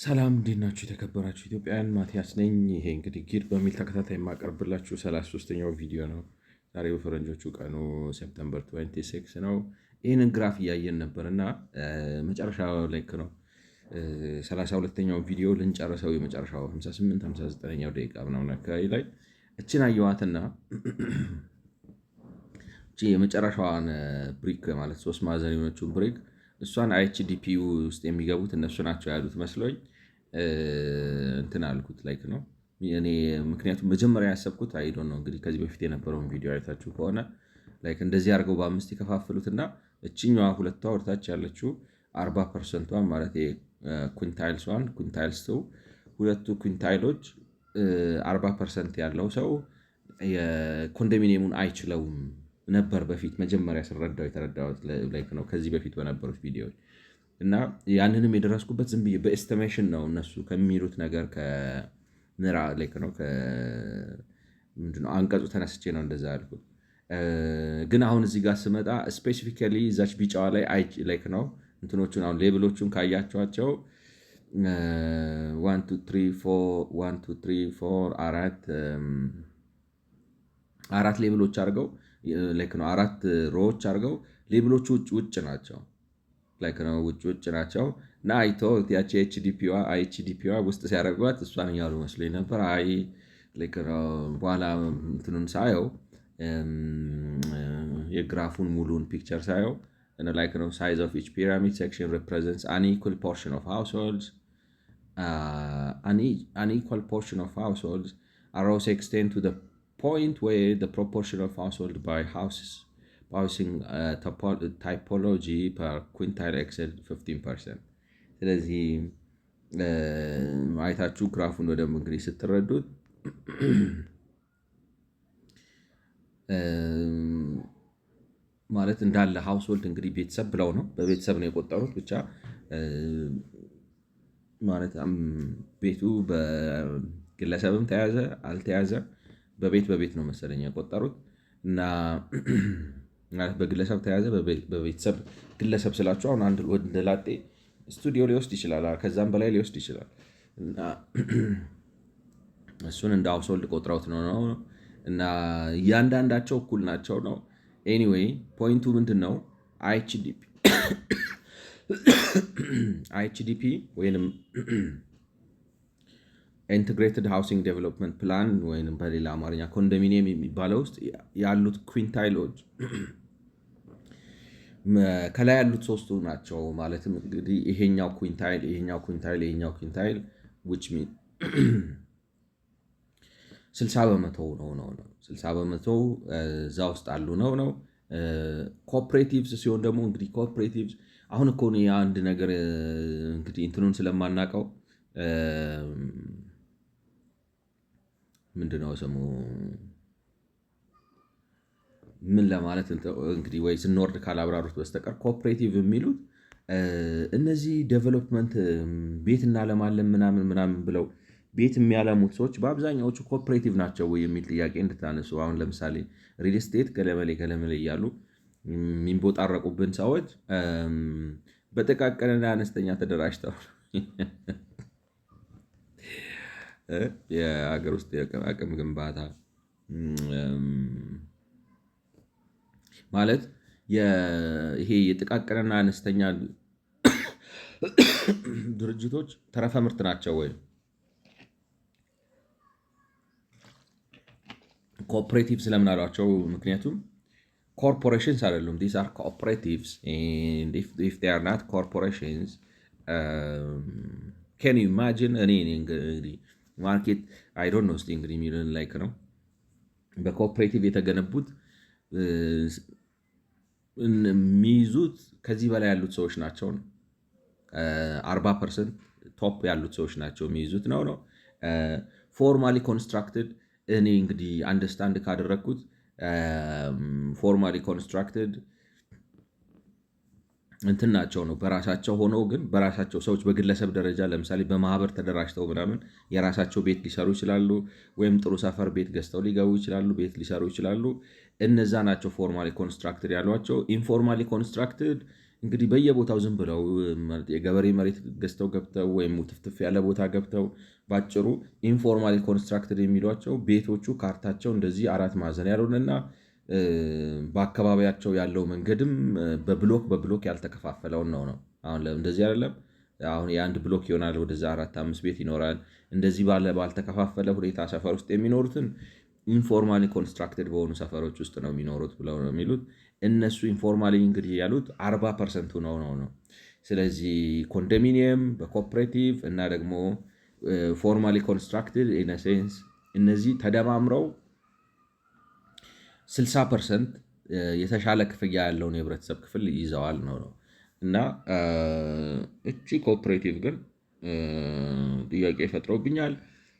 ሰላም እንዴት ናችሁ? የተከበራችሁ ኢትዮጵያውያን ማቲያስ ነኝ። ይሄ እንግዲህ ጊድ በሚል ተከታታይ የማቀርብላችሁ 33ኛው ቪዲዮ ነው። ዛሬ በፈረንጆቹ ቀኑ ሴፕተምበር 26 ነው። ይህንን ግራፍ እያየን ነበር እና መጨረሻው ላይክ ነው 32ኛው ቪዲዮ ልንጨርሰው የመጨረሻው 58-59ኛው ደቂቃ ምናምን አካባቢ ላይ እችን አየዋትና የመጨረሻዋን ብሪክ ማለት 3 ማዕዘን የሆነችውን ብሪክ እሷን አይኤችዲፒ ውስጥ የሚገቡት እነሱ ናቸው ያሉት መስሎኝ እንትን አልኩት ላይክ ነው እኔ። ምክንያቱም መጀመሪያ ያሰብኩት አይዶ ነው እንግዲህ ከዚህ በፊት የነበረውን ቪዲዮ አይታችሁ ከሆነ ላይክ እንደዚህ አድርገው በ5 ይከፋፍሉትና እችኛዋ ሁለቷ ወደታች ያለችው 40% ማለት ኩንታይልስ 1 ኩንታይልስ 2 ሁለቱ ኩንታይሎች 40% ያለው ሰው የኮንዶሚኒየሙን አይችለውም ነበር በፊት መጀመሪያ ስረዳው የተረዳሁት ላይክ ነው ከዚህ በፊት በነበሩት ቪዲዮዎች እና ያንንም የደረስኩበት ዝም ብዬ በኤስቲሜሽን ነው እነሱ ከሚሉት ነገር ከነራ ላይክ ነው ምንድነው አንቀጹ ተነስቼ ነው እንደዛ ያልኩት። ግን አሁን እዚህ ጋር ስመጣ ስፔሲፊካሊ እዛች ቢጫዋ ላይ ላይክ ነው እንትኖቹን አሁን ሌብሎቹን ካያቸዋቸው 1 2 3 4 አራት ሌብሎች አድርገው ላይክ ነው 4 ሮዎች አድርገው ሌብሎቹ ውጭ ናቸው ላይክ ነው ውጭ ናቸው እና አይቶ ያቺ ኤችዲፒዋ ውስጥ ሲያደርጓት እሷን እያሉ መስሎኝ ነበር። አይ ላይክ ነው በኋላ እንትኑን ሳየው የግራፉን ሙሉን ፒክቸር ሳየው ላይክ ነው size of each pyramid section represents an equal portion of households. An equal portion of households are also extend to the point where the proportion of household by housing typology per quintile exceed 15%. ስለዚህ አይታችሁ ግራፉን ወደም እንግዲህ ስትረዱት ማለት እንዳለ ሃውስሆልድ እንግዲህ ቤተሰብ ብለው ነው በቤተሰብ ነው የቆጠሩት ብቻ ማለት ቤቱ በግለሰብም ተያዘ አልተያዘ በቤት ነው መሰለኝ የቆጠሩት እና ማለት በግለሰብ ተያዘ በቤተሰብ ግለሰብ ስላችሁ አሁን አንድ ወንድ ላጤ ስቱዲዮ ሊወስድ ይችላል ከዛም በላይ ሊወስድ ይችላል እና እሱን እንደ ሃውስሆልድ ቆጥረውት ነው እና እያንዳንዳቸው እኩል ናቸው ነው። ኤኒዌይ ፖይንቱ ምንድነው አይኤችዲፒ ወይንም ኢንተግሬትድ ሃውሲንግ ዴቨሎፕመንት ፕላን ወይንም በሌላ አማርኛ ኮንዶሚኒየም የሚባለው ውስጥ ያሉት ኩንታይሎች ከላይ ያሉት ሶስቱ ናቸው። ማለትም እንግዲህ ይሄኛው ኩንታይል which mean 60% ነው 60% እዛ ውስጥ አሉ ነው። ኮኦፕሬቲቭስ ሲሆን ደግሞ እንግዲህ ኮኦፕሬቲቭስ አሁን እኮ ነው አንድ ነገር እንግዲህ እንትኑን ስለማናቀው ምንድነው ስሙ ምን ለማለት እንግዲህ ወይ ስንወርድ ካላብራሩት በስተቀር ኮኦፕሬቲቭ የሚሉት እነዚህ ዴቨሎፕመንት ቤት እናለማለን ምናምን ብለው ቤት የሚያለሙት ሰዎች በአብዛኛዎቹ ኮኦፕሬቲቭ ናቸው ወይ የሚል ጥያቄ እንድታነሱ። አሁን ለምሳሌ ሪል ስቴት ገለመሌ እያሉ የሚንቦጣረቁብን ሰዎች በጥቃቅንና አነስተኛ ተደራጅተው የሀገር ውስጥ የአቅም ግንባታ ማለት ይሄ የጥቃቅንና አነስተኛ ድርጅቶች ተረፈ ምርት ናቸው ወይ ኮኦፕሬቲቭ ስለምን አሏቸው? ምክንያቱም ኮርፖሬሽንስ አይደሉም። these are cooperatives and if they are not corporations can you imagine እኔ እንግዲህ ማርኬት I don't know እስቲ እንግዲህ የሚሉን ላይክ ነው በኮኦፕሬቲቭ የተገነቡት የሚይዙት ከዚህ በላይ ያሉት ሰዎች ናቸው 40% ቶፕ ያሉት ሰዎች ናቸው የሚይዙት ነው ፎርማሊ ኮንስትራክትድ እኔ እንግዲህ አንደርስታንድ ካደረኩት ፎርማሊ ኮንስትራክትድ እንትን ናቸው ነው በራሳቸው ሆነው ግን በራሳቸው ሰዎች በግለሰብ ደረጃ ለምሳሌ በማህበር ተደራጅተው ምናምን የራሳቸው ቤት ሊሰሩ ይችላሉ ወይም ጥሩ ሰፈር ቤት ገዝተው ሊገቡ ይችላሉ ቤት ሊሰሩ ይችላሉ እነዛ ናቸው ፎርማሊ ኮንስትራክትድ ያሏቸው ኢንፎርማሊ ኮንስትራክትድ እንግዲህ በየቦታው ዝም ብለው የገበሬ መሬት ገዝተው ገብተው ወይም ትፍትፍ ያለ ቦታ ገብተው ባጭሩ ኢንፎርማሊ ኮንስትራክትድ የሚሏቸው ቤቶቹ ካርታቸው እንደዚህ አራት ማዕዘን ያልሆነና በአካባቢያቸው ያለው መንገድም በብሎክ በብሎክ ያልተከፋፈለውን ነው። አሁን እንደዚህ አይደለም። አሁን የአንድ ብሎክ ይሆናል፣ ወደዛ 4-5 ቤት ይኖራል። እንደዚህ ባልተከፋፈለ ሁኔታ ሰፈር ውስጥ የሚኖሩትን ኢንፎርማሊ ኮንስትራክትድ በሆኑ ሰፈሮች ውስጥ ነው የሚኖሩት ብለው ነው የሚሉት። እነሱ ኢንፎርማሊ እንግዲህ ያሉት 40% ነው። ስለዚህ ኮንዶሚኒየም በኮፕሬቲቭ እና ደግሞ ፎርማሊ ኮንስትራክትድ ኢን ሴንስ እነዚህ ተደማምረው 60% የተሻለ ክፍያ ያለውን የህብረተሰብ ክፍል ይዘዋል ነው። እና እቺ ኮኦፕሬቲቭ ግን ጥያቄ ፈጥሮብኛል።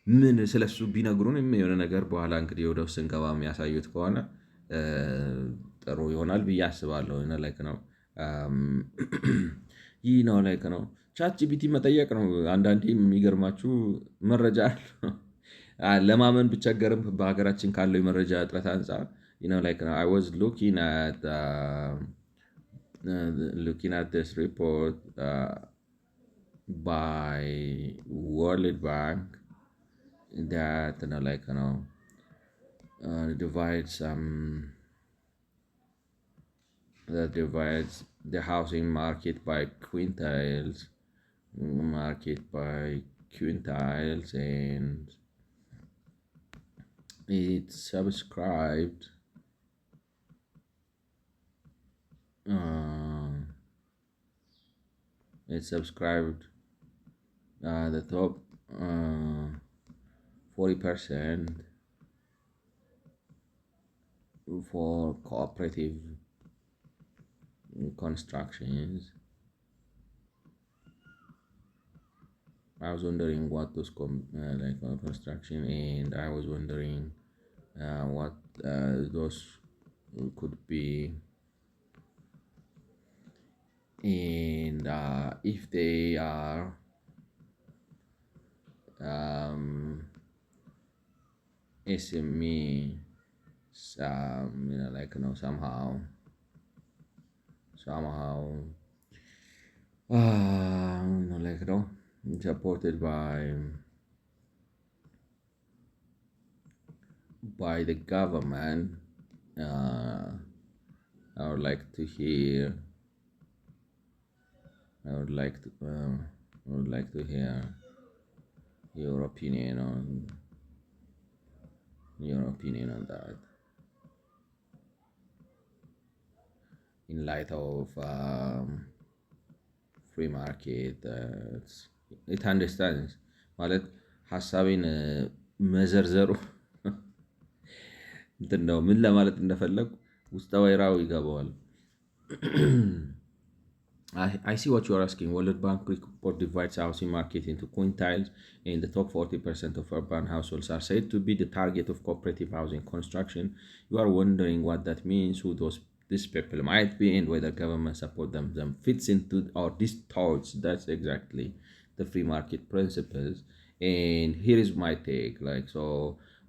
ምን ስለሱ ቢነግሩን የሆነ ነገር በኋላ እንግዲህ ወደ ውስጥ ስንገባ የሚያሳዩት ከሆነ ጥሩ ይሆናል ብዬ አስባለሁ። ላይክ ነው ይህ ነው ላይክ ነው ቻት ጂፒቲ መጠየቅ ነው። አንዳንዴ የሚገርማችሁ መረጃ ለማመን ብቸገርም በሀገራችን ካለው የመረጃ እጥረት አንጻር ላይክ ነው I was looking at this report by World Bank that divides the housing market by quintiles, and it's subscribed the top 40% for cooperative constructions. I was wondering what those construction, and I was wondering what those could be, and if they are SME, somehow supported by the government. I would like to hear your opinion on that, in light of free market. It understands ማለት ሀሳቤን መዘርዘሩ እንትን ነው። ምን ለማለት እንደፈለጉ ውስጠ ወይራው ይገባዋል። I see what you are asking. World Bank report divides housing market into quintiles, and the top 40% of urban households are said to be the target of cooperative housing construction. You are wondering what that means, who these people might be, and whether government support them fits into or distorts. That's exactly the free market principles. And here is my take. So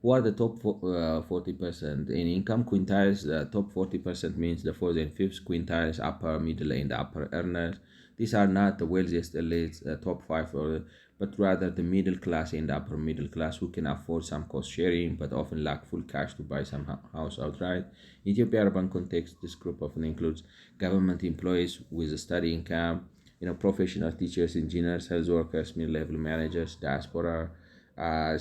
who are the top 40% in income quintiles? The top 40% means the fourth and fifth quintiles, upper, middle, and upper earners. These are not the wealthiest elites, top 5, but rather the middle class and upper middle class who can afford some cost sharing but often lack full cash to buy some house outright. In Ethiopia urban context, this group often includes government employees with a steady income, professional teachers, engineers, health workers, mid-level managers, diaspora,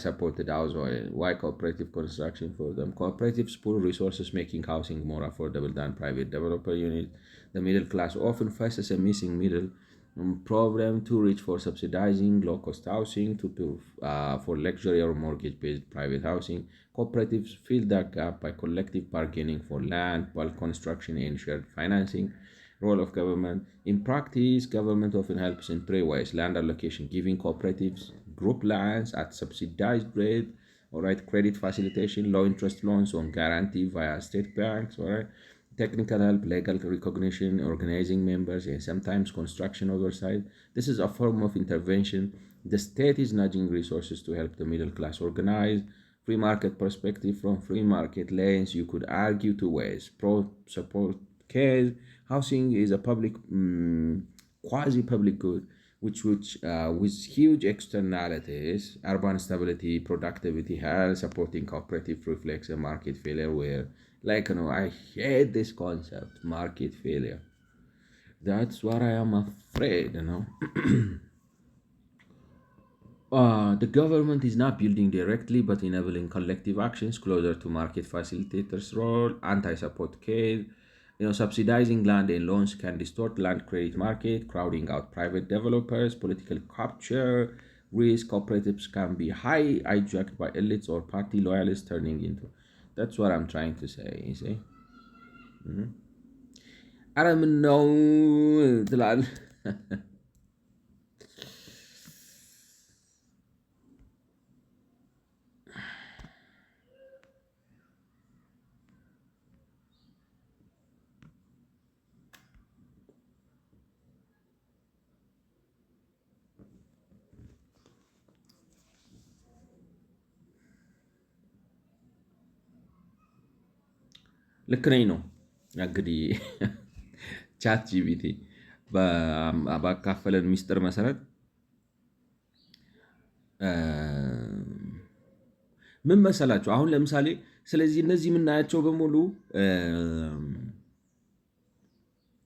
supported household. Why cooperative construction for them? Cooperatives pool resources, making housing more affordable than private developer units. The middle class often faces a missing middle problem, too rich for subsidizing low-cost housing, for luxury or mortgage-based private housing. Cooperatives fill that gap by collective bargaining for land, bulk construction, and shared financing. Role of government. In practice, government often helps in three ways: land allocation, giving cooperatives group lands at subsidized rate, credit facilitation, low interest loans on guarantee via state banks, technical help, legal recognition, organizing members, and sometimes construction oversight. This is a form of intervention. The state is nudging resources to help the middle class organize. Free market perspective. From free market lens, you could argue two ways: pro support case, housing is a public, quasi-public good, which with huge externalities, urban stability, productivity, health, supporting cooperative reflex and market failure. Where, I hate this concept, market failure. That's what I am afraid. The government is not building directly, but enabling collective actions closer to market facilitators' role, anti-support care. Subsidizing land and loans can distort land credit market, crowding out private developers, political capture, risk. Cooperatives can be hijacked by elites or party loyalists turning into. That's what I'm trying to say, you see? I don't know. ልክ ነኝ ነው እንግዲህ ቻት ጂቢቲ ባካፈለን ሚስጥር መሰረት ምን መሰላችሁ? አሁን ለምሳሌ ስለዚህ እነዚህ የምናያቸው በሙሉ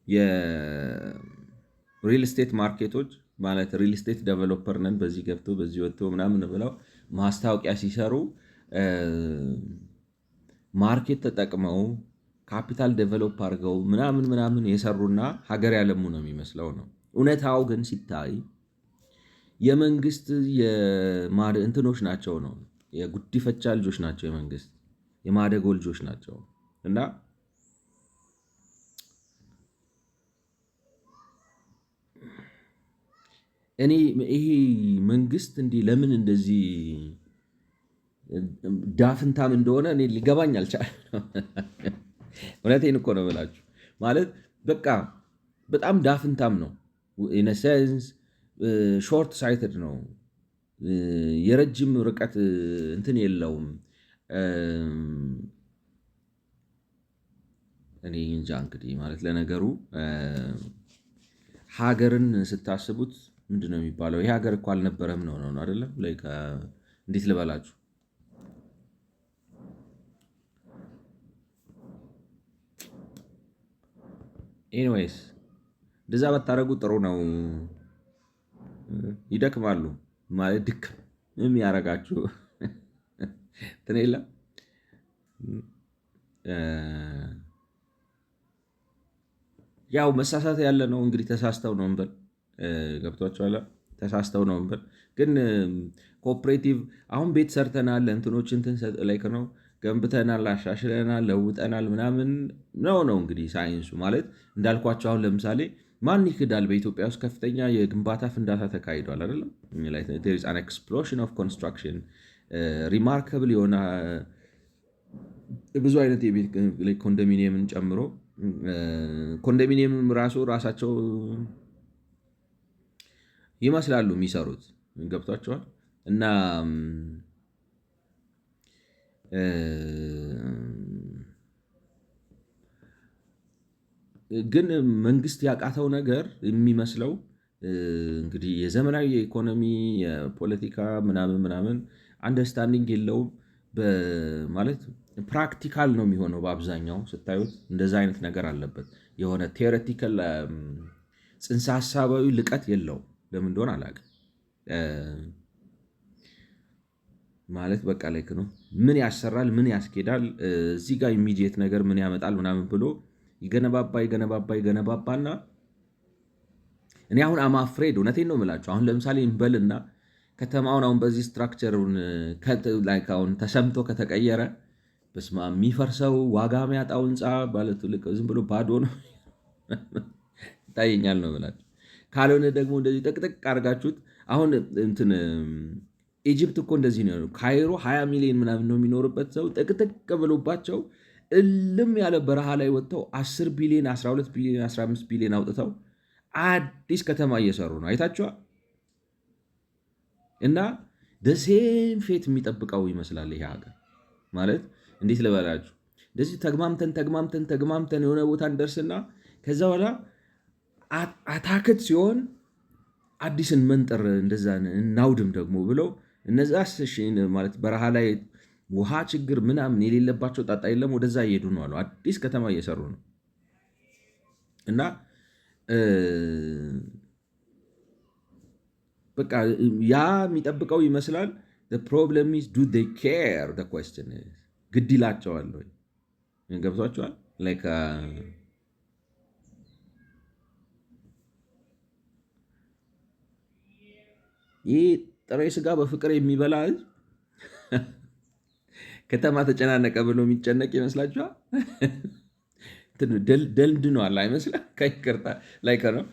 የሪል ስቴት ማርኬቶች ማለት ሪል ስቴት ዴቨሎፐር ነን በዚህ ገብቶ በዚህ ወጥቶ ምናምን ብለው ማስታወቂያ ሲሰሩ ማርኬት ተጠቅመው ካፒታል ዴቨሎፕ አድርገው ምናምን የሰሩና ሀገር ያለሙ ነው የሚመስለው ነው። እውነታው ግን ሲታይ የመንግስት እንትኖች ናቸው ነው፣ የጉዲፈቻ ልጆች ናቸው፣ የመንግስት የማደጎ ልጆች ናቸው። እና እኔ ይሄ መንግስት እንዲህ ለምን እንደዚህ ዳፍንታም እንደሆነ እኔ ሊገባኝ አልቻለም። እውነቴን እኮ ነው ብላችሁ ማለት በቃ በጣም ዳፍንታም ነው። ኢነሴንስ ሾርት ሳይትድ ነው። የረጅም ርቀት እንትን የለውም። እኔ እንጃ እንግዲህ ማለት ለነገሩ ሀገርን ስታስቡት ምንድን ነው የሚባለው? ይሄ ሀገር እኮ አልነበረም ነው አይደለም? እንዴት ልበላችሁ? ኤኒዌይስ እንደዛ በታደረጉ ጥሩ ነው። ይደክማሉ ማለት ድክም የሚያረጋችሁ እንትን የለም። ያው መሳሳት ያለ ነው እንግዲህ ተሳስተው ነው እንበል። ገብቷችኋል? ተሳስተው ነው እንበል። ግን ኮኦፕሬቲቭ አሁን ቤት ሰርተናል፣ እንትኖች እንትን ላይክ ነው ገንብተናል፣ አሻሽለናል፣ ለውጠናል ምናምን ነው እንግዲህ ሳይንሱ ማለት እንዳልኳቸው። አሁን ለምሳሌ ማን ይክዳል? በኢትዮጵያ ውስጥ ከፍተኛ የግንባታ ፍንዳታ ተካሂዷል አይደለም? there is an explosion of construction ሪማርካብል የሆነ ብዙ አይነት የቤት ኮንዶሚኒየምን ጨምሮ ኮንዶሚኒየም ራሳቸው ይመስላሉ የሚሰሩት። ገብቷቸዋል? እና ግን መንግስት ያቃተው ነገር የሚመስለው እንግዲህ የዘመናዊ የኢኮኖሚ የፖለቲካ ምናምን አንደርስታንዲንግ የለውም። ማለት ፕራክቲካል ነው የሚሆነው በአብዛኛው ስታዩት እንደዛ አይነት ነገር አለበት። የሆነ ቴዎሬቲካል ጽንሰ ሀሳባዊ ልቀት የለውም። ለምን እንደሆነ አላውቅም። ማለት በቃ ላይክ ነው ምን ያሰራል፣ ምን ያስኬዳል፣ እዚህ ጋር ኢሚዲየት ነገር ምን ያመጣል ምናምን ብሎ ይገነባባና እኔ አሁን አማፍሬድ እውነቴን ነው የምላቸው። አሁን ለምሳሌ እንበልና ከተማውን አሁን በዚህ ስትራክቸሩን አሁን ተሰምቶ ከተቀየረ በስመ አብ የሚፈርሰው ዋጋ የሚያጣው ህንፃ ባለትልቅ ዝም ብሎ ባዶ ነው ይታየኛል ነው የምላቸው። ካልሆነ ደግሞ እንደዚህ ጥቅጥቅ አድርጋችሁት አሁን እንትን ኢጅፕት እኮ እንደዚህ ነው። ካይሮ 20 ሚሊዮን ምናምን ነው የሚኖርበት ሰው ጥቅጥቅ ብሎባቸው እልም ያለ በረሃ ላይ ወጥተው 10 ቢሊዮን 12 ቢሊዮን 15 ቢሊዮን አውጥተው አዲስ ከተማ እየሰሩ ነው። አይታችኋል? እና ደሴም ፌት የሚጠብቀው ይመስላል ይሄ ሀገር። ማለት እንዴት ልበላችሁ፣ እንደዚህ ተግማምተን የሆነ ቦታ እንደርስና ከዛ በኋላ አታክት ሲሆን አዲስን መንጠር እንደዛ እናውድም ደግሞ ብለው እነዛ ማለት በረሃ ላይ ውሃ ችግር ምናምን የሌለባቸው ጣጣ የለም ወደዛ እየሄዱ ነው አሉ። አዲስ ከተማ እየሰሩ ነው እና በቃ ያ የሚጠብቀው ይመስላል። ፕሮብለም ኢዝ ዱ ዜይ ኬር ኩዌስችን ግድ ይላቸዋል ወይ? ገብቷቸዋል? ይህ ጥሬ ስጋ በፍቅር የሚበላ ህዝብ ከተማ ተጨናነቀ ብሎ የሚጨነቅ ይመስላችኋል? ደልድኗል አይመስልም? ከይቅርታ ላይ ነው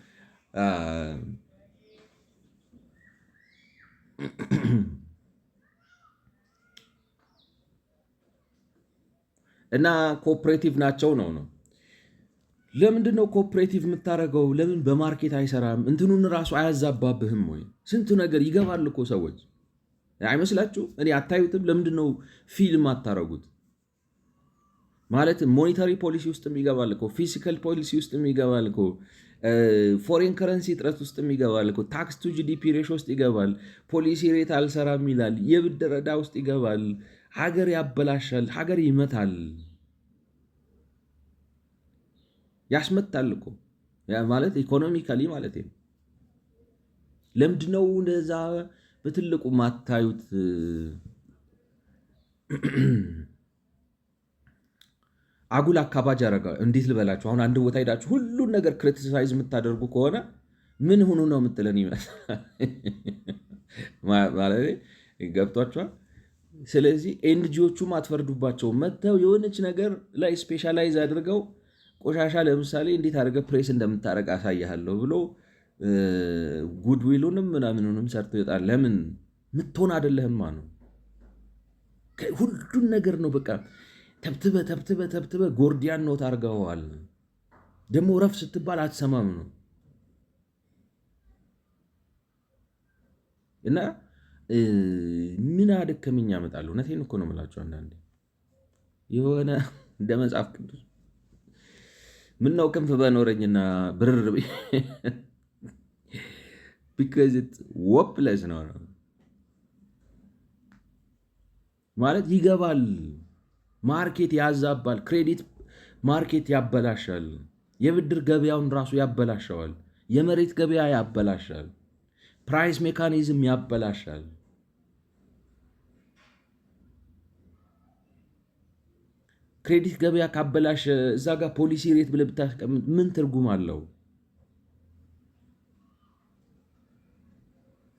እና ኮኦፕሬቲቭ ናቸው ነው። ለምንድን ነው ኮኦፕሬቲቭ የምታደርገው? ለምን በማርኬት አይሰራም? እንትኑን ራሱ አያዛባብህም ወይ? ስንቱ ነገር ይገባል እኮ ሰዎች አይመስላችሁ? እኔ አታዩትም? ለምንድን ነው ፊልም አታረጉት? ማለት ሞኔታሪ ፖሊሲ ውስጥም ይገባል እኮ፣ ፊስካል ፖሊሲ ውስጥም ይገባል እኮ፣ ፎሬን ከረንሲ እጥረት ውስጥም ይገባል እኮ፣ ታክስ ቱ ጂዲፒ ሬሾ ውስጥ ይገባል፣ ፖሊሲ ሬት አልሰራም ይላል፣ የብድር ዕዳ ውስጥ ይገባል። ሀገር ያበላሻል፣ ሀገር ይመታል፣ ያስመታል እኮ ማለት ኢኮኖሚካሊ ማለት ነው። ለምንድነው እንደዛ በትልቁ ማታዩት? አጉል አካባጅ ያደረጋ እንዴት ልበላችሁ? አሁን አንድ ቦታ ሄዳችሁ ሁሉን ነገር ክሪቲሳይዝ የምታደርጉ ከሆነ ምን ሁኑ ነው የምትለን ይመስላል ማለት ገብቷችኋል? ስለዚህ ኤንጂዎቹም አትፈርዱባቸው። መጥተው የሆነች ነገር ላይ ስፔሻላይዝ አድርገው ቆሻሻ ለምሳሌ እንዴት አድርገህ ፕሬስ እንደምታደርግ አሳያለሁ ብሎ ጉድዊሉንም ምናምኑንም ሰርቶ ይወጣል። ለምን ምትሆን አይደለህማ ነው። ሁሉን ነገር ነው በቃ ተብትበ ጎርዲያን ኖት አድርገዋል። ደግሞ ረፍ ስትባል አትሰማም ነው እና ምን አደከመኝ ያመጣሉ። እውነቴን እኮ ነው የምላቸው። አንዳንዴ የሆነ እንደ መጽሐፍ ቅዱስ ምን ነው ክንፍ በኖረኝና ብርር ቢካዝ ኢት ወፕለስ ነው ማለት ይገባል። ማርኬት ያዛባል። ክሬዲት ማርኬት ያበላሻል። የብድር ገበያውን ራሱ ያበላሸዋል። የመሬት ገበያ ያበላሻል። ፕራይስ ሜካኒዝም ያበላሻል። ክሬዲት ገበያ ካበላሸ እዛ ጋር ፖሊሲ ሬት ብለህ ብታስቀምጥ ምን ትርጉም አለው?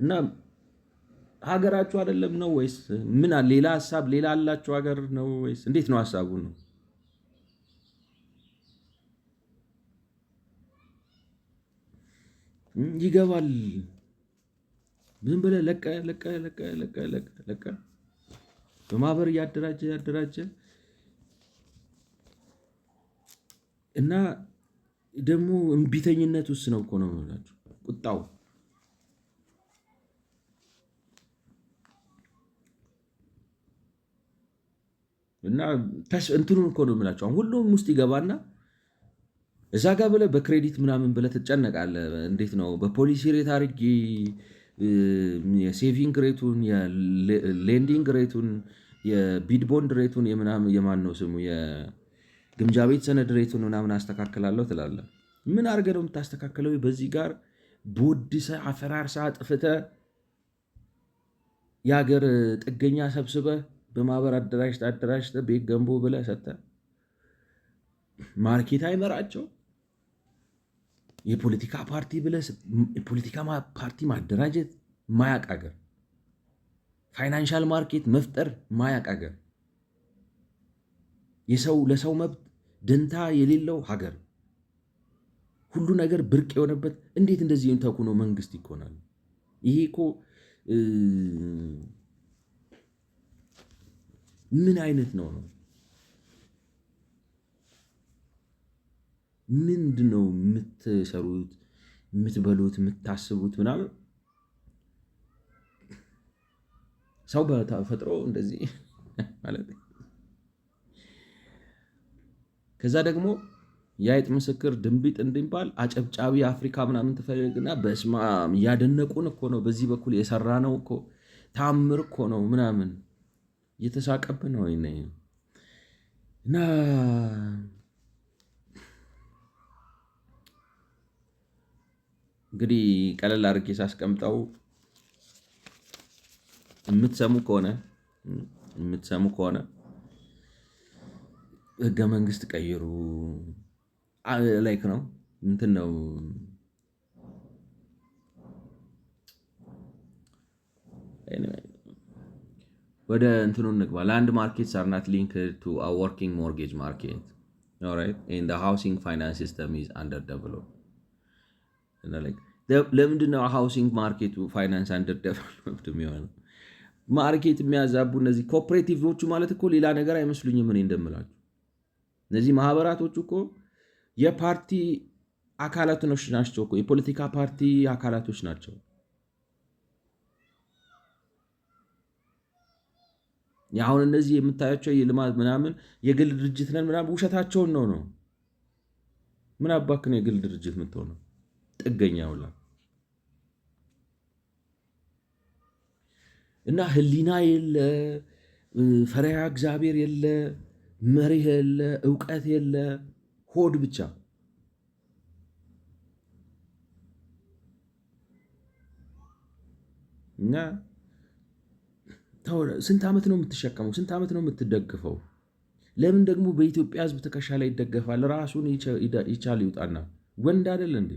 እና ሀገራችሁ አይደለም ነው ወይስ ምን? ሌላ ሀሳብ ሌላ አላችሁ ሀገር ነው ወይስ እንዴት ነው ሀሳቡ? ነው ይገባል። ዝም ብለህ ለቀ በማህበር እያደራጀ እና ደግሞ እምቢተኝነት ውስጥ ነው እኮ ነው የምላችሁ ቁጣው እና እንትኑን እኮ ነው የምላችሁ። አሁን ሁሉም ውስጥ ይገባና እዛ ጋር ብለህ በክሬዲት ምናምን ብለህ ትጨነቃለህ። እንዴት ነው በፖሊሲ ሬት አድርጌ የሴቪንግ ሬቱን የሌንዲንግ ሬቱን የቢድ ቦንድ ሬቱን የማን ነው ስሙ የግምጃ ቤት ሰነድ ሬቱን ምናምን አስተካክላለሁ ትላለህ። ምን አድርገህ ነው የምታስተካክለው? በዚህ ጋር ቦድሰህ አፈራርሰህ አጥፍተህ የሀገር ጥገኛ ሰብስበህ በማህበር አደራጅተህ ቤት ገንቦ ብለህ ሰጥተህ ማርኬት አይመራቸው የፖለቲካ ፓርቲ ብለህ የፖለቲካ ፓርቲ ማደራጀት ማያቅ ሀገር፣ ፋይናንሻል ማርኬት መፍጠር ማያቅ ሀገር፣ ለሰው መብት ደንታ የሌለው ሀገር፣ ሁሉ ነገር ብርቅ የሆነበት እንዴት እንደዚህ ተኩኖ መንግስት ይኮናል? ይሄ እኮ ምን አይነት ነው? ምንድን ነው የምትሰሩት? የምትበሉት፣ የምታስቡት ምናምን ሰው በተፈጥሮ እንደዚህ ማለት። ከዛ ደግሞ የአይጥ ምስክር ድንቢጥ እንዲባል አጨብጫቢ አፍሪካ ምናምን ትፈልግና በስማ እያደነቁን እኮ ነው። በዚህ በኩል የሰራ ነው እኮ ታምር እኮ ነው ምናምን እየተሳቀብን ነው እና እንግዲህ ቀለል አድርጌ ሳስቀምጠው የምትሰሙ ከሆነ ህገ መንግስት ቀይሩ ላይክ ነው እንትን ነው ወደ እንትኑ እንግባ። ላንድ ማርኬትስ አር ናት ሊንክድ ቱ አ ወርኪንግ ሞርጌጅ ማርኬት ኦልራይት ኤንድ ዘ ሃውሲንግ ፋይናንስ ሲስተም ኢዝ አንደር ዴቨሎፕድ። ለምንድን ነው ሃውሲንግ ማርኬቱ ፋይናንስ አንደር ዴቨሎፕድ የሚሆነው? ማርኬት የሚያዛቡ እነዚህ ኮኦፕሬቲቮቹ ማለት እኮ ሌላ ነገር አይመስሉኝም። እኔ እንደምላችሁ እነዚህ ማህበራቶቹ እኮ የፓርቲ አካላቶች ናቸው እኮ የፖለቲካ ፓርቲ አካላቶች ናቸው። አሁን እነዚህ የምታያቸው የልማት ምናምን የግል ድርጅት ነን ምናምን ውሸታቸውን ነው። ምን አባክ ነው የግል ድርጅት የምትሆነው? ጥገኛ ሁላ እና ህሊና የለ፣ ፈሪሃ እግዚአብሔር የለ፣ መሪህ የለ፣ እውቀት የለ፣ ሆድ ብቻ። እና ስንት ዓመት ነው የምትሸከመው? ስንት ዓመት ነው የምትደግፈው? ለምን ደግሞ በኢትዮጵያ ህዝብ ትከሻ ላይ ይደገፋል? ራሱን ይቻል ይውጣና ወንድ አይደል እንዴ?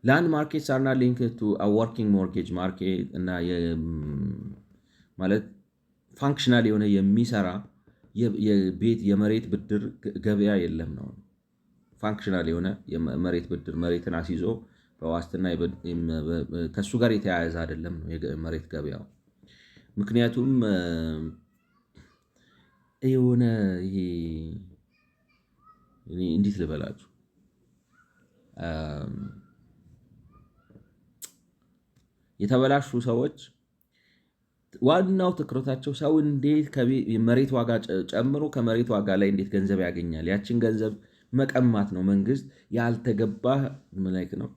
ላንድ ማርኬትስ አር ናት ሊንክድ ቱ አ ወርኪንግ ሞርጌጅ ማርኬት እና ማለት ፋንክሽናል የሆነ የሚሰራ የቤት የመሬት ብድር ገበያ የለም ነው። ፋንክሽናል የሆነ የመሬት ብድር መሬትን አስይዞ በዋስትና ከእሱ ጋር የተያያዘ አይደለም ነው የመሬት ገበያው። ምክንያቱም የሆነ ይሄ እንዴት ልበላችሁ የተበላሹ ሰዎች ዋናው ትኩረታቸው ሰው እንዴት መሬት ዋጋ ጨምሮ ከመሬት ዋጋ ላይ እንዴት ገንዘብ ያገኛል፣ ያችን ገንዘብ መቀማት ነው። መንግስት ያልተገባ ላይክ ነው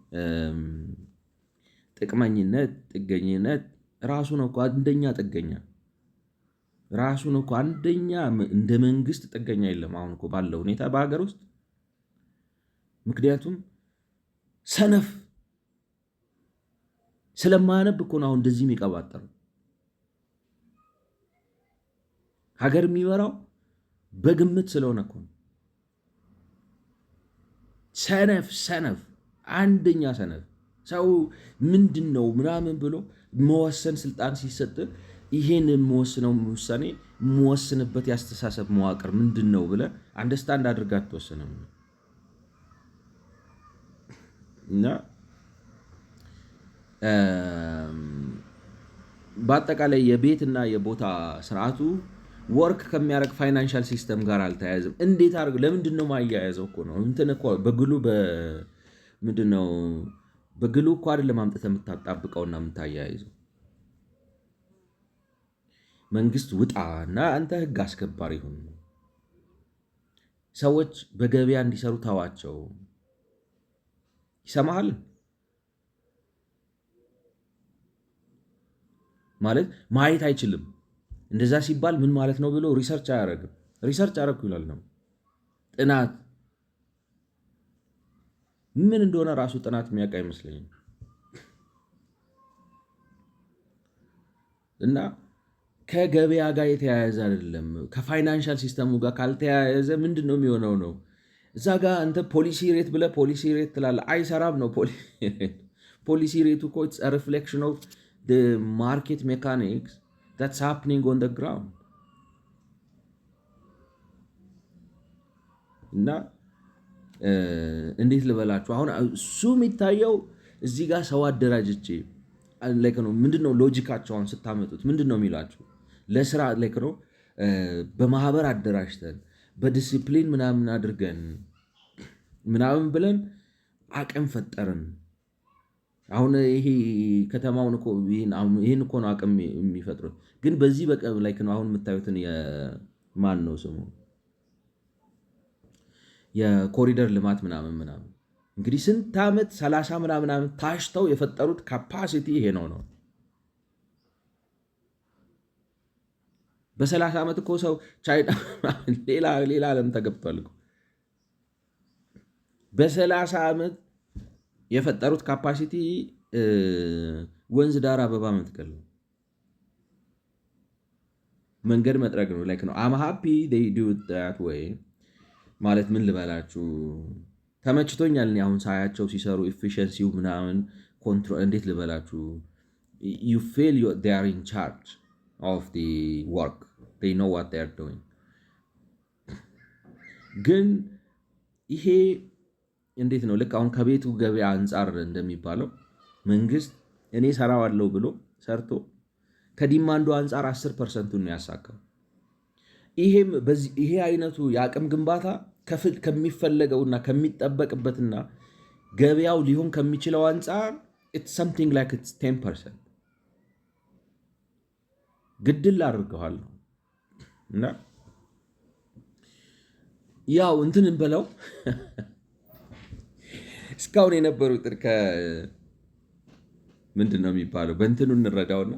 ጥቅመኝነት፣ ጥገኝነት ራሱ ነው እኮ አንደኛ ጥገኛ ራሱ ነው እኮ አንደኛ። እንደ መንግስት ጥገኛ የለም አሁን እኮ ባለው ሁኔታ በሀገር ውስጥ። ምክንያቱም ሰነፍ ስለማያነብ እኮ ነው አሁን እንደዚህ የሚቀባጠረው። ሀገር የሚመራው በግምት ስለሆነ እኮ ነው። ሰነፍ አንደኛ ሰነፍ። ሰው ምንድን ነው ምናምን ብሎ መወሰን ስልጣን ሲሰጥ ይሄን የምወስነው ውሳኔ የምወስንበት ያስተሳሰብ መዋቅር ምንድን ነው ብለህ አንደርስታንድ አድርጋ አትወስንም። እና በአጠቃላይ የቤትና የቦታ ስርዓቱ ወርክ ከሚያደርግ ፋይናንሻል ሲስተም ጋር አልተያያዘም። እንዴት አድርግ ለምንድን ነው ማያያዘው እኮ ነው እንትን እኮ በግሉ ምንድን ነው በግሉ እኮ አይደለም አምጥተህ የምታጣብቀውና የምታያይዘው። መንግስት ውጣ እና አንተ ህግ አስከባሪ ሁን፣ ሰዎች በገበያ እንዲሰሩ ተዋቸው። ይሰማሃል ማለት ማየት አይችልም። እንደዛ ሲባል ምን ማለት ነው ብሎ ሪሰርች አያደርግም። ሪሰርች አደረግኩ ይላል ነው ጥናት ምን እንደሆነ ራሱ ጥናት የሚያውቅ አይመስለኝም። እና ከገበያ ጋር የተያያዘ አይደለም። ከፋይናንሻል ሲስተሙ ጋር ካልተያያዘ ምንድን ነው የሚሆነው ነው። እዛ ጋር አንተ ፖሊሲ ሬት ብለህ ፖሊሲ ሬት ትላለህ፣ አይሰራም ነው ፖሊሲ ሬቱ እኮ ኢትስ አ ሪፍሌክሽን ኦፍ the market mechanics that's happening on the ground። እና እንዴት ልበላችሁ አሁን እሱ የሚታየው እዚህ ጋር ሰው አደራጅቼ ላይክ ነው። ምንድነው ሎጂካቸውን ስታመጡት ምንድነው የሚላችሁ? ለስራ ላይክ ነው በማህበር አደራጅተን በዲሲፕሊን ምናምን አድርገን ምናምን ብለን አቅም ፈጠርን። አሁን ይሄ ከተማውን እኮ ይህን እኮ ነው አቅም የሚፈጥሩት። ግን በዚህ ላይ ነው አሁን የምታዩትን የማን ነው ስሙ የኮሪደር ልማት ምናምን ምናምን እንግዲህ ስንት ዓመት 30 ምናምን ዓመት ታሽተው የፈጠሩት ካፓሲቲ ይሄ ነው። በ30 ዓመት እኮ ሰው ቻይና ሌላ ዓለም ተገብቷል። በ30 ዓመት የፈጠሩት ካፓሲቲ ወንዝ ዳር አበባ መትከል ነው፣ መንገድ መጥረግ ነው። ላይክ ነው አም ሃፒ ዴይ ዱ ዳት ወይ ማለት ምን ልበላችሁ፣ ተመችቶኛል። እኔ አሁን ሳያቸው ሲሰሩ ኤፊሽንሲው ምናምን ኮንትሮል እንዴት ልበላችሁ፣ ዩ ፊል ዴይ አር ኢን ቻርጅ ኦፍ ዲ ወርክ ዴይ ኖ ዋት ዴይ አር ዶይንግ። ግን ይሄ እንዴት ነው ልክ አሁን ከቤቱ ገበያ አንጻር እንደሚባለው መንግስት እኔ ሰራዋለሁ ብሎ ሰርቶ ከዲማንዱ አንጻር 10%ን ነው ያሳካው። ይሄ አይነቱ የአቅም ግንባታ ከሚፈለገውና ከሚጠበቅበትና ገበያው ሊሆን ከሚችለው አንጻር it's something like it's 10% ግድል አድርገዋል ነው እና ያው እንትን እንበለው እስካሁን የነበሩትን ምንድን ነው የሚባለው በእንትኑ እንረዳውና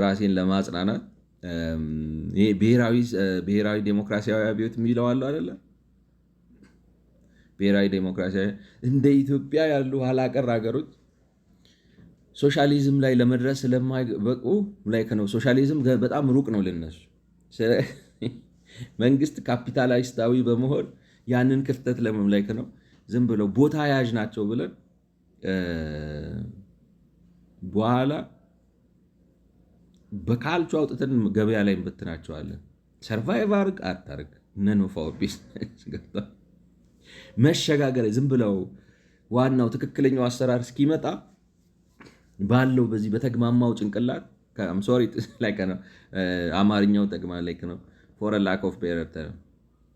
ራሴን ለማጽናናት ይሄ ብሔራዊ ዴሞክራሲያዊ አብዮት የሚለው አለው አይደለ? ብሔራዊ ዴሞክራሲያዊ እንደ ኢትዮጵያ ያሉ ኋላቀር ሀገሮች ሶሻሊዝም ላይ ለመድረስ ስለማይበቁ ላይክ ነው። ሶሻሊዝም በጣም ሩቅ ነው ልነሱ። መንግስት ካፒታሊስታዊ በመሆን ያንን ክፍተት ለመምላክ ነው። ዝም ብለው ቦታ ያዥ ናቸው ብለን በኋላ በካልቹ አውጥተን ገበያ ላይ እንበትናቸዋለን። ሰርቫይቭ አርግ አታርግ ነን ኦፍ አወር ቢዝነስ መሸጋገር ዝም ብለው ዋናው ትክክለኛው አሰራር እስኪመጣ ባለው በዚህ በተግማማው ጭንቅላት ሶሪ ላይ ነው አማርኛው ጠቅማ ላይ ነው ፎር ላክ ኦፍ ቤረር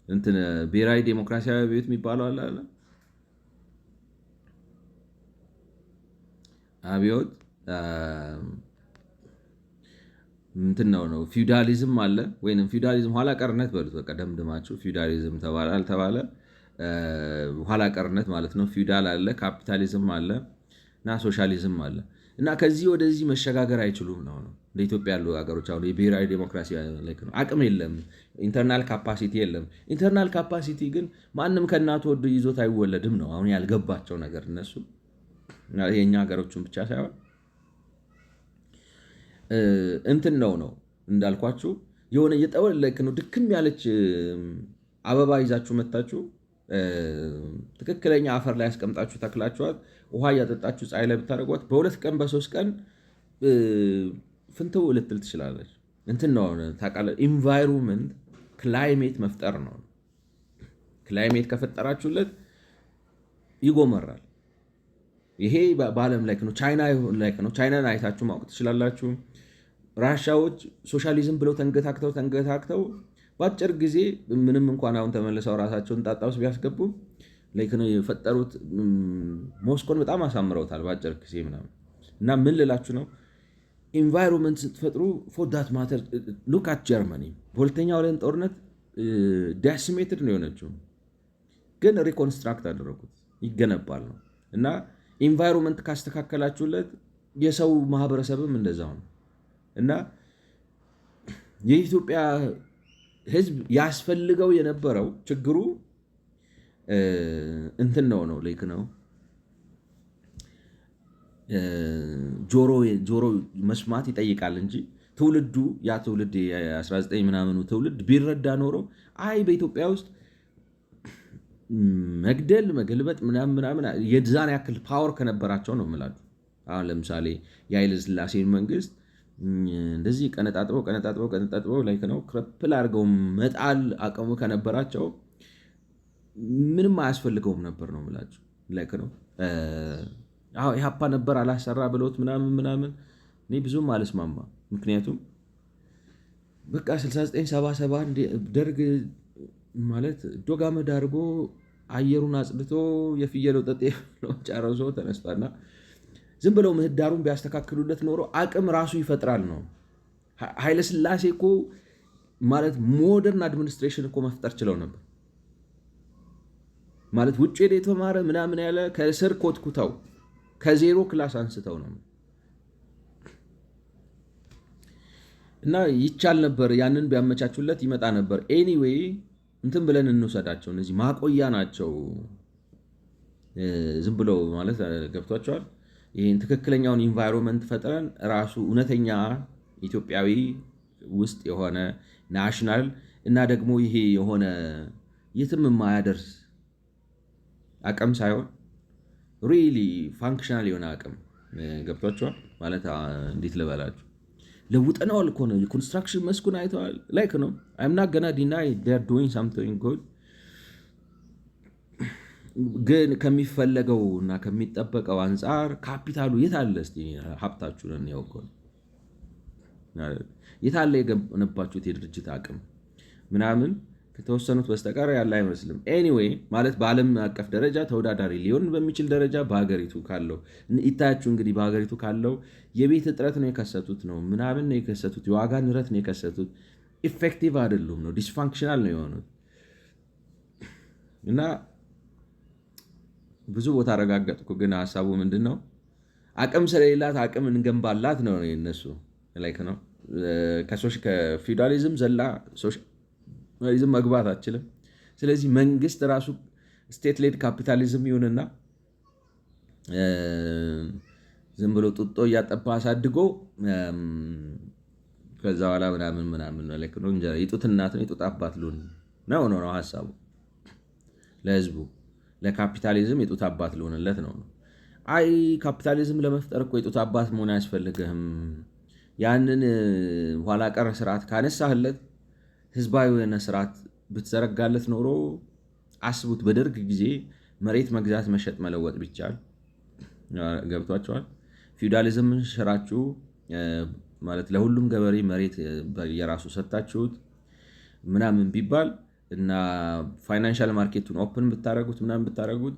እንትን ብሔራዊ ዴሞክራሲያዊ አብዮት የሚባለው አለ አብዮት እንትን ነው ፊውዳሊዝም አለ ወይንም ፊውዳሊዝም ኋላ ቀርነት በሉት በቃ ደምድማችሁ ፊውዳሊዝም ተባለ አልተባለ ኋላ ቀርነት ማለት ነው። ፊውዳል አለ፣ ካፒታሊዝም አለ እና ሶሻሊዝም አለ እና ከዚህ ወደዚህ መሸጋገር አይችሉም ነው እንደ ኢትዮጵያ ያሉ ሀገሮች አሁን የብሔራዊ ዴሞክራሲ ላይ ነው አቅም የለም፣ ኢንተርናል ካፓሲቲ የለም። ኢንተርናል ካፓሲቲ ግን ማንም ከእናቱ ወዶ ይዞት አይወለድም ነው አሁን ያልገባቸው ነገር እነሱ የኛ ሀገሮችን ብቻ ሳይሆን እንትን ነው እንዳልኳችሁ የሆነ የጠወለክ ነው ድክም ያለች አበባ ይዛችሁ መታችሁ ትክክለኛ አፈር ላይ ያስቀምጣችሁ ተክላችኋት ውሃ እያጠጣችሁ ፀሐይ ላይ ብታደርጓት በሁለት ቀን በሶስት ቀን ፍንትው ልትል ትችላለች። እንትን ነው ታውቃለህ፣ ኢንቫይሮንመንት ክላይሜት መፍጠር ነው። ክላይሜት ከፈጠራችሁለት ይጎመራል። ይሄ በዓለም ላይ ነው፣ ቻይና ላይ ነው። ቻይናን አይታችሁ ማወቅ ትችላላችሁ። ራሻዎች ሶሻሊዝም ብለው ተንገታክተው በአጭር ጊዜ ምንም እንኳን አሁን ተመልሰው ራሳቸውን ጣጣ ውስጥ ቢያስገቡ ነው የፈጠሩት። ሞስኮን በጣም አሳምረውታል በአጭር ጊዜ ምናምን እና ምን ልላችሁ ነው ኢንቫይሮንመንት ስትፈጥሩ ፎር ዳት ማተር ሉክ አት ጀርመኒ በሁለተኛው ዓለም ጦርነት ዳሲሜትድ ነው የሆነችው፣ ግን ሪኮንስትራክት አደረጉት ይገነባል ነው እና ኢንቫይሮንመንት ካስተካከላችሁለት የሰው ማህበረሰብም እንደዛው ነው እና የኢትዮጵያ ህዝብ ያስፈልገው የነበረው ችግሩ እንትን ነው ልክ ነው ጆሮ መስማት ይጠይቃል እንጂ ትውልዱ ያ ትውልድ 19 ምናምኑ ትውልድ ቢረዳ ኖሮ አይ በኢትዮጵያ ውስጥ መግደል መገልበጥ ምናምን የዛን ያክል ፓወር ከነበራቸው ነው የምላችሁ። አሁን ለምሳሌ የኃይለ ሥላሴን መንግስት እንደዚህ ቀነጣጥበው ላይ ነው ክረፕል አድርገው መጣል አቅሙ ከነበራቸው ምንም አያስፈልገውም ነበር ነው የምላችሁ። ላይ ነው ኢህአፓ ነበር አላሰራ ብሎት ምናምን እኔ ብዙም አልስማማ። ምክንያቱም በቃ 6977 ደርግ ማለት ዶግ አመድ አድርጎ አየሩን አጽድቶ የፍየል ወጠጤ ጨርሶ ተነስቷልና ዝም ብለው ምህዳሩን ቢያስተካክሉለት ኖሮ አቅም ራሱ ይፈጥራል ነው። ኃይለሥላሴ እኮ ማለት ሞደርን አድሚኒስትሬሽን እኮ መፍጠር ችለው ነበር ማለት ውጭ ሄደ የተማረ ምናምን ያለ ከስር ኮትኩተው ከዜሮ ክላስ አንስተው ነው እና ይቻል ነበር። ያንን ቢያመቻቹለት ይመጣ ነበር። ኤኒዌይ እንትን ብለን እንውሰዳቸው። እነዚህ ማቆያ ናቸው። ዝም ብለው ማለት ገብቷቸዋል። ይህን ትክክለኛውን ኢንቫይሮንመንት ፈጥረን ራሱ እውነተኛ ኢትዮጵያዊ ውስጥ የሆነ ናሽናል እና ደግሞ ይሄ የሆነ የትም የማያደርስ አቅም ሳይሆን ሪሊ ፋንክሽናል የሆነ አቅም ገብቷቸዋል። ማለት እንዴት ልበላችሁ ለውጠነዋል እኮ ነው። የኮንስትራክሽን መስኩን አይተዋል። ላይክ ነው አይምና ገና ዲናይ ዴር ዶይንግ ሳምቲንግ ጉድ፣ ግን ከሚፈለገው እና ከሚጠበቀው አንጻር ካፒታሉ የት አለ? እስቲ ሀብታችሁን ያውቁ የት አለ? የገነባችሁት የድርጅት አቅም ምናምን ከተወሰኑት በስተቀር ያለ አይመስልም። ኤኒዌይ ማለት በዓለም አቀፍ ደረጃ ተወዳዳሪ ሊሆን በሚችል ደረጃ በሀገሪቱ ካለው ይታያችሁ እንግዲህ በሀገሪቱ ካለው የቤት እጥረት ነው የከሰቱት ነው ምናምን ነው የከሰቱት የዋጋ ንረት ነው የከሰቱት። ኢፌክቲቭ አይደሉም ነው ዲስፋንክሽናል ነው የሆኑት እና ብዙ ቦታ አረጋገጥኩ። ግን ሀሳቡ ምንድን ነው? አቅም ስለሌላት አቅም እንገንባላት ነው የነሱ ላይክ ነው። ከፊውዳሊዝም ዘላ ሶሻሊዝም መግባት አችልም። ስለዚህ መንግስት ራሱ ስቴት ሌድ ካፒታሊዝም ይሁንና ዝም ብሎ ጡጦ እያጠባ አሳድጎ ከዛ በኋላ ምናምን ላይክ ነው እንጀራ የጡት እናት ነው የጡት አባት ልሁን ነው ሀሳቡ። ለህዝቡ ለካፒታሊዝም የጡት አባት ልሆንለት ነው። አይ ካፒታሊዝም ለመፍጠር እኮ የጡት አባት መሆን አያስፈልግህም። ያንን ኋላ ቀር ስርዓት ካነሳህለት ህዝባዊ የሆነ ስርዓት ብትዘረጋለት ኖሮ አስቡት። በደርግ ጊዜ መሬት መግዛት፣ መሸጥ፣ መለወጥ ቢቻል ገብቷቸዋል። ፊውዳሊዝምን ሽራችሁ ማለት ለሁሉም ገበሬ መሬት የራሱ ሰጣችሁት ምናምን ቢባል እና ፋይናንሻል ማርኬቱን ኦፕን ብታረጉት ምናምን ብታረጉት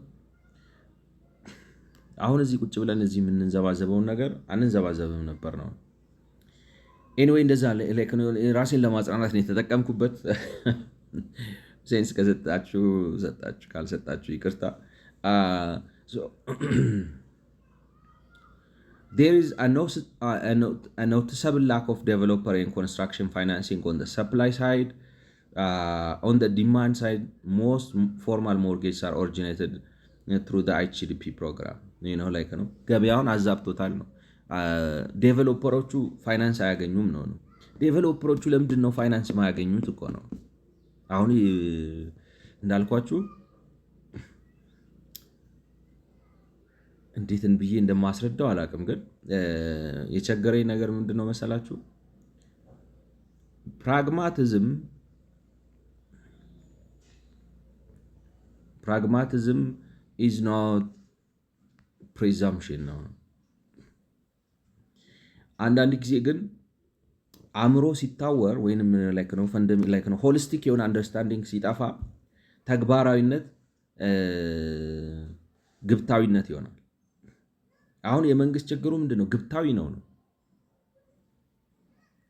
አሁን እዚህ ቁጭ ብለን እዚህ የምንንዘባዘበውን ነገር አንንዘባዘብም ነበር ነው። ኤኒዌይ እንደዛ ራሴን ለማጽናናት ነው የተጠቀምኩበት። ሴንስ ከሰጣችሁ ሰጣችሁ፣ ካልሰጣችሁ ይቅርታ። There is a noticeable lack of developer and construction financing on the supply side. On the demand side, most formal mortgages are originated through the HDP program. like ነው ገበያውን አዛብቶታል ነው። ዴቨሎፐሮቹ ፋይናንስ አያገኙም ነው። ዴቨሎፐሮቹ ለምንድን ነው ፋይናንስ ማያገኙት እኮ ነው። አሁን እንዳልኳችሁ እንዴትን ብዬ እንደማስረዳው አላውቅም፣ ግን የቸገረኝ ነገር ምንድን ነው መሰላችሁ? ፕራግማቲዝም ኢዝ ኖት ፕሪዛምፕሽን ነው። አንዳንድ ጊዜ ግን አእምሮ ሲታወር ወይም ሆሊስቲክ የሆነ አንደርስታንዲንግ ሲጠፋ ተግባራዊነት ግብታዊነት ይሆናል። አሁን የመንግስት ችግሩ ምንድን ነው? ግብታዊ ነው።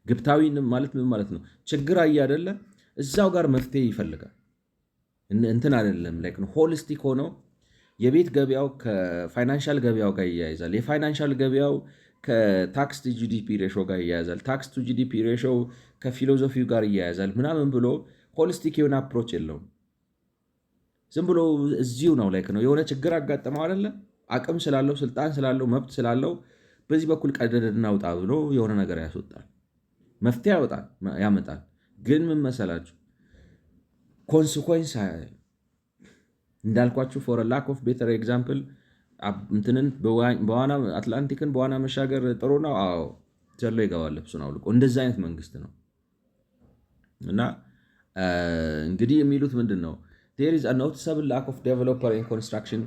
ግብታዊ ማለት ምን ማለት ነው? ችግር አይደለ እዛው ጋር መፍትሄ ይፈልጋል። እንትን አይደለም ሆሊስቲክ ሆኖ የቤት ገበያው ከፋይናንሻል ገበያው ጋር ይያያዛል። የፋይናንሻል ገበያው ከታክስ ቱ ጂዲፒ ሬሾ ጋር ይያያዛል። ታክስ ቱ ጂዲፒ ሬሾ ከፊሎዞፊው ጋር ይያያዛል ምናምን ብሎ ሆሊስቲክ የሆነ አፕሮች የለውም። ዝም ብሎ እዚሁ ነው ነው የሆነ ችግር አጋጠመው አይደለ አቅም ስላለው ስልጣን ስላለው መብት ስላለው በዚህ በኩል ቀደድ እናውጣ ብሎ የሆነ ነገር ያስወጣል፣ መፍትሄ ያመጣል። ግን ምን መሰላችሁ ኮንሲኮንስ እንዳልኳችሁ ፎር ላክ ኦፍ ቤተር ኤግዛምፕል እንትንን በዋና አትላንቲክን በዋና መሻገር ጥሩ ነው። አዎ ዘሎ ይገባል ልብሱን አውልቆ። እንደዚህ አይነት መንግስት ነው እና እንግዲህ የሚሉት ምንድን ነው? there is a noticeable lack of developer in construction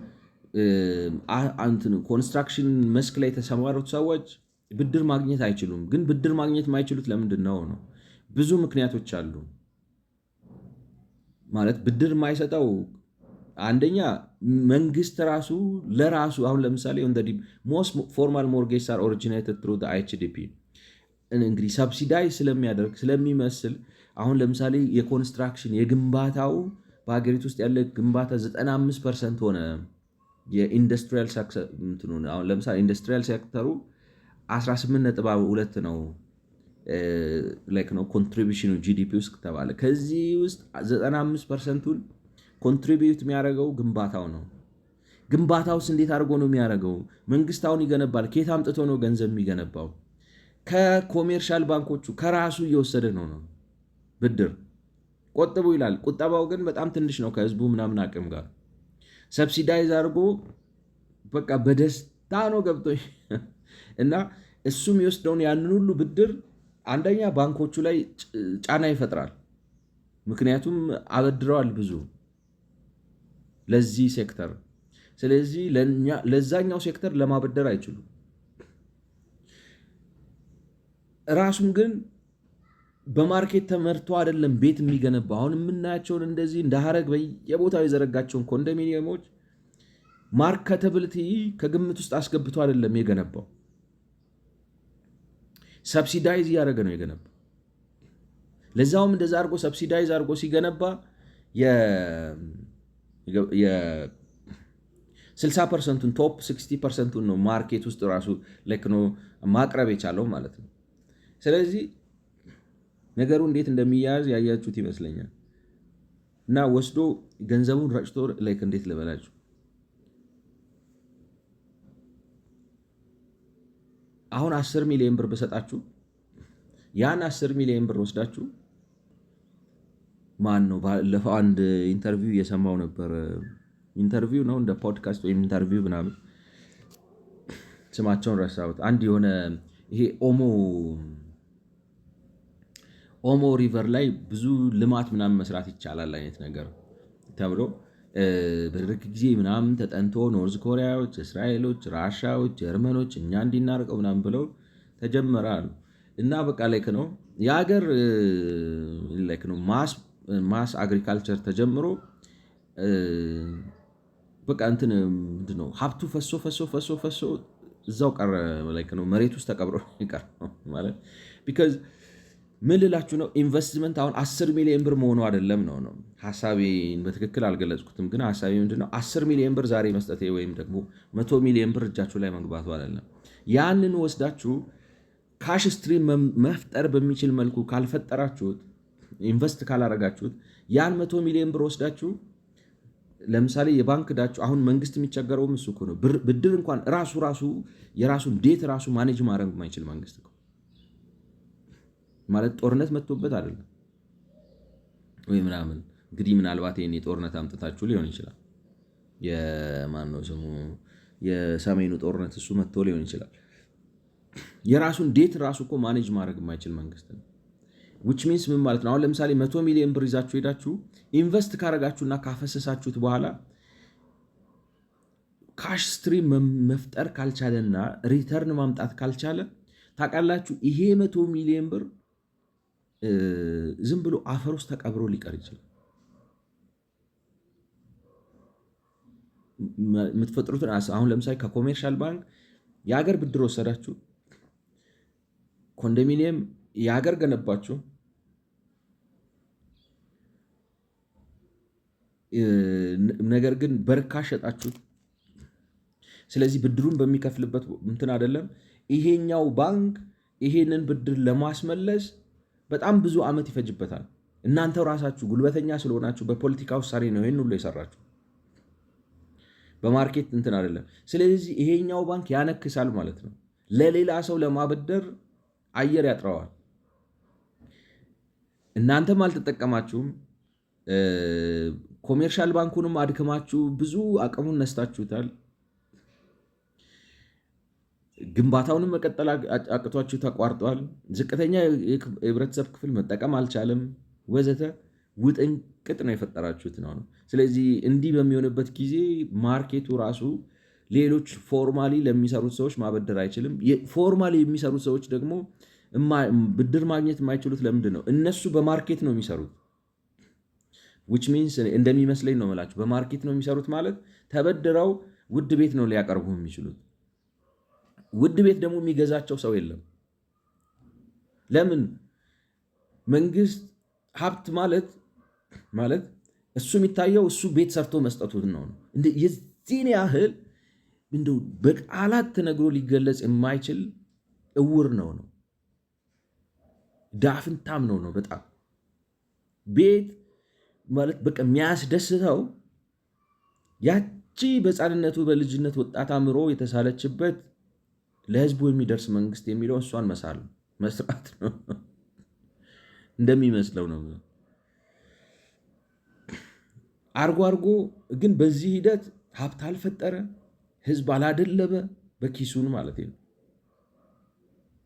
ኮንስትራክሽን መስክ ላይ የተሰማሩት ሰዎች ብድር ማግኘት አይችሉም። ግን ብድር ማግኘት የማይችሉት ለምንድን ነው? ብዙ ምክንያቶች አሉ። ማለት ብድር የማይሰጠው አንደኛ መንግስት ራሱ ለራሱ አሁን ለምሳሌ ሞስት ፎርማል ሞርጌጅ አር ኦሪጂኔትድ ትሩ አይችዲፒ እንግዲህ ሰብሲዳይ ስለሚያደርግ ስለሚመስል አሁን ለምሳሌ የኮንስትራክሽን የግንባታው በሀገሪቱ ውስጥ ያለ ግንባታ 95% ሆነ። የኢንዱስትሪያል አሁን ለምሳሌ ኢንዱስትሪያል ሴክተሩ 18.2 ነው ኮንትሪቢሽኑ ጂዲፒ ውስጥ ተባለ። ከዚህ ውስጥ 95%ን ኮንትሪቢዩት የሚያደርገው ግንባታው ነው። ግንባታውስ እንዴት አድርጎ ነው የሚያደርገው? መንግስታውን ይገነባል። ከየት አምጥቶ ነው ገንዘብ የሚገነባው? ከኮሜርሻል ባንኮቹ ከራሱ እየወሰደ ነው ብድር ቆጥቡ ይላል። ቁጠባው ግን በጣም ትንሽ ነው ከህዝቡ ምናምን አቅም ጋር ሰብሲዳይዝ አድርጎ በቃ በደስታ ነው ገብቶ እና እሱ የሚወስደውን ያንን ሁሉ ብድር አንደኛ ባንኮቹ ላይ ጫና ይፈጥራል። ምክንያቱም አበድረዋል ብዙ ለዚህ ሴክተር። ስለዚህ ለዛኛው ሴክተር ለማበደር አይችሉም። ራሱም ግን በማርኬት ተመርቶ አይደለም ቤት የሚገነባ። አሁን የምናያቸውን እንደዚህ እንደ ሀረግ በየቦታው የዘረጋቸውን ኮንዶሚኒየሞች ማርኬታብሊቲ ከግምት ውስጥ አስገብቶ አይደለም የገነባው። ሰብሲዳይዝ እያደረገ ነው የገነባው። ለዛውም እንደዛ አድርጎ ሰብሲዳይዝ አድርጎ ሲገነባ የ60%ን ቶፕ 60%ን ነው ማርኬት ውስጥ ራሱ ነው ማቅረብ የቻለው ማለት ነው። ስለዚህ ነገሩ እንዴት እንደሚያያዝ ያያችሁት ይመስለኛል። እና ወስዶ ገንዘቡን ረጭቶ እንዴት ልበላችሁ አሁን 10 ሚሊዮን ብር በሰጣችሁ ያን 10 ሚሊዮን ብር ወስዳችሁ ማን ነው ባለፈው አንድ ኢንተርቪው እየሰማው ነበር። ኢንተርቪው ነው እንደ ፖድካስት ወይም ኢንተርቪው ምናምን ስማቸውን ረሳሁት። አንድ የሆነ ይሄ ኦሞ ሪቨር ላይ ብዙ ልማት ምናምን መስራት ይቻላል አይነት ነገር ተብሎ በደርግ ጊዜ ምናምን ተጠንቶ ኖርዝ ኮሪያዎች፣ እስራኤሎች፣ ራሻዎች፣ ጀርመኖች እኛ እንዲናርቀው ምናምን ብለው ተጀመራሉ እና በቃ ነው የሀገር ነው ማስ አግሪካልቸር ተጀምሮ በቃ እንትን ምንድነው ሀብቱ ፈሶ እዛው ቀረ ነው መሬት ውስጥ ተቀብሮ ይቀር ማለት ቢካዝ ምን ልላችሁ ነው ኢንቨስትመንት አሁን 10 ሚሊዮን ብር መሆኑ አይደለም ነው ሐሳቤን በትክክል አልገለጽኩትም። ግን ሐሳቤ ምንድነው 10 ሚሊዮን ብር ዛሬ መስጠቴ ወይም ደግሞ 100 ሚሊዮን ብር እጃችሁ ላይ መግባቱ አይደለም። ያንን ወስዳችሁ ካሽ ስትሪም መፍጠር በሚችል መልኩ ካልፈጠራችሁት ኢንቨስት ካላረጋችሁት ያን 100 ሚሊዮን ብር ወስዳችሁ ለምሳሌ የባንክ ዕዳችሁ አሁን መንግስት የሚቸገረውም እሱ እኮ ነው። ብድር እንኳን ራሱ የራሱን ዴት ራሱ ማኔጅ ማድረግ የማይችል መንግስት ማለት ጦርነት መጥቶበት አይደለም ወይ ምናምን እንግዲህ ምናልባት ይሄን ጦርነት አምጥታችሁ ሊሆን ይችላል። የማነው ስሙ የሰሜኑ ጦርነት እሱ መጥቶ ሊሆን ይችላል። የራሱን ዴት ራሱ እኮ ማኔጅ ማድረግ የማይችል መንግስት ነው። which means ምን ማለት ነው? አሁን ለምሳሌ 100 ሚሊዮን ብር ይዛችሁ ሄዳችሁ ኢንቨስት ካረጋችሁና ካፈሰሳችሁት በኋላ ካሽ ስትሪም መፍጠር ካልቻለና ሪተርን ማምጣት ካልቻለ ታውቃላችሁ ይሄ 100 ሚሊዮን ብር ዝም ብሎ አፈር ውስጥ ተቀብሮ ሊቀር ይችላል። የምትፈጥሩትን አሁን ለምሳሌ ከኮሜርሻል ባንክ የሀገር ብድር ወሰዳችሁ፣ ኮንዶሚኒየም የሀገር ገነባችሁ፣ ነገር ግን በርካሽ ሸጣችሁት። ስለዚህ ብድሩን በሚከፍልበት እንትን አይደለም ይሄኛው ባንክ ይሄንን ብድር ለማስመለስ በጣም ብዙ ዓመት ይፈጅበታል። እናንተው ራሳችሁ ጉልበተኛ ስለሆናችሁ በፖለቲካ ውሳኔ ነው ይሄን ሁሉ የሰራችሁ፣ በማርኬት እንትን አይደለም። ስለዚህ ይሄኛው ባንክ ያነክሳል ማለት ነው። ለሌላ ሰው ለማበደር አየር ያጥረዋል። እናንተም አልተጠቀማችሁም። ኮሜርሻል ባንኩንም አድክማችሁ ብዙ አቅሙን ነስታችሁታል። ግንባታውንም መቀጠል አቅቷችሁ ተቋርጧል። ዝቅተኛ የህብረተሰብ ክፍል መጠቀም አልቻለም፣ ወዘተ ውጥንቅጥ ነው የፈጠራችሁት ነው። ስለዚህ እንዲህ በሚሆንበት ጊዜ ማርኬቱ ራሱ ሌሎች ፎርማሊ ለሚሰሩት ሰዎች ማበደር አይችልም። ፎርማሊ የሚሰሩት ሰዎች ደግሞ ብድር ማግኘት የማይችሉት ለምንድን ነው? እነሱ በማርኬት ነው የሚሰሩት። ዊች ሚንስ እንደሚመስለኝ ነው የምላችሁ በማርኬት ነው የሚሰሩት ማለት ተበድረው ውድ ቤት ነው ሊያቀርቡ የሚችሉት። ውድ ቤት ደግሞ የሚገዛቸው ሰው የለም። ለምን? መንግስት ሀብት ማለት እሱ የሚታየው እሱ ቤት ሰርቶ መስጠቱን ነው። የዚህን ያህል እንደው በቃላት ተነግሮ ሊገለጽ የማይችል እውር ነው ዳፍንታም ነው በጣም ቤት ማለት በቃ የሚያስደስተው ያቺ በሕፃንነቱ በልጅነት ወጣት አእምሮ የተሳለችበት ለህዝቡ የሚደርስ መንግስት የሚለው እሷን መሳል መስራት ነው እንደሚመስለው ነው። አርጎ ግን በዚህ ሂደት ሀብት አልፈጠረ፣ ህዝብ አላደለበ በኪሱን ማለት ነው።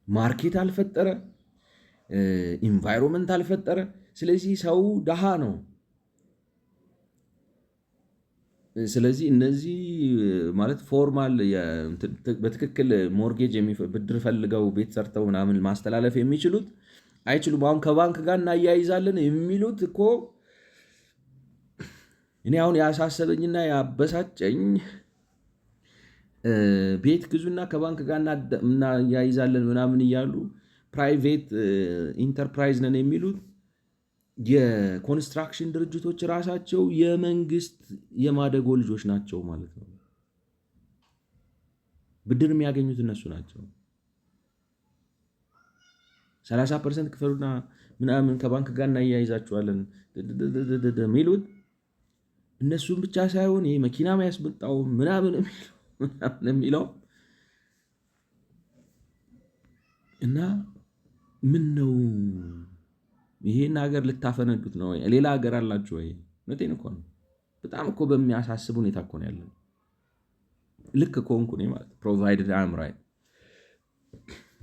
ማርኬት አልፈጠረ፣ ኢንቫይሮንመንት አልፈጠረ። ስለዚህ ሰው ደሃ ነው። ስለዚህ እነዚህ ማለት ፎርማል በትክክል ሞርጌጅ ብድር ፈልገው ቤት ሰርተው ምናምን ማስተላለፍ የሚችሉት አይችሉም። አሁን ከባንክ ጋር እናያይዛለን የሚሉት እኮ እኔ አሁን ያሳሰበኝና ያበሳጨኝ ቤት ግዙና ከባንክ ጋር እናያይዛለን ምናምን እያሉ ፕራይቬት ኢንተርፕራይዝ ነን የሚሉት የኮንስትራክሽን ድርጅቶች ራሳቸው የመንግስት የማደጎ ልጆች ናቸው ማለት ነው። ብድር የሚያገኙት እነሱ ናቸው። 30% ክፈሉና ምናምን ከባንክ ጋር እናያይዛቸዋለን የሚሉት እነሱን ብቻ ሳይሆን ይህ መኪና ያስመጣው ምናምን የሚለው እና ምን ነው ይሄን ሀገር ልታፈነዱት ነው? ሌላ ሀገር አላችሁ ወይ? እውነቴን እኮ ነው። በጣም እኮ በሚያሳስብ ሁኔታ እኮ ነው ያለን። ልክ ከሆንኩኝ ማለት ፕሮቫይድድ አም ራይት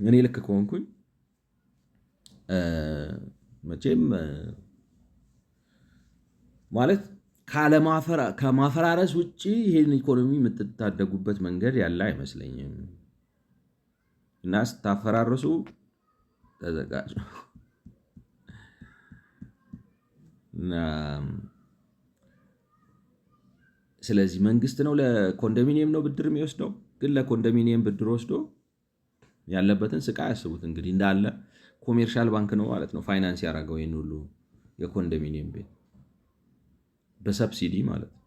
እኔ ልክ ከሆንኩኝ መቼም ማለት ከማፈራረስ ውጭ ይሄን ኢኮኖሚ የምትታደጉበት መንገድ ያለ አይመስለኝም። እና ስታፈራርሱ ተዘጋጁ። ስለዚህ መንግስት ነው ለኮንዶሚኒየም ነው ብድር የሚወስደው። ግን ለኮንዶሚኒየም ብድር ወስዶ ያለበትን ስቃይ ያስቡት እንግዲህ። እንዳለ ኮሜርሻል ባንክ ነው ማለት ነው ፋይናንስ ያደረገው ይህን ሁሉ የኮንዶሚኒየም ቤት በሰብሲዲ ማለት ነው።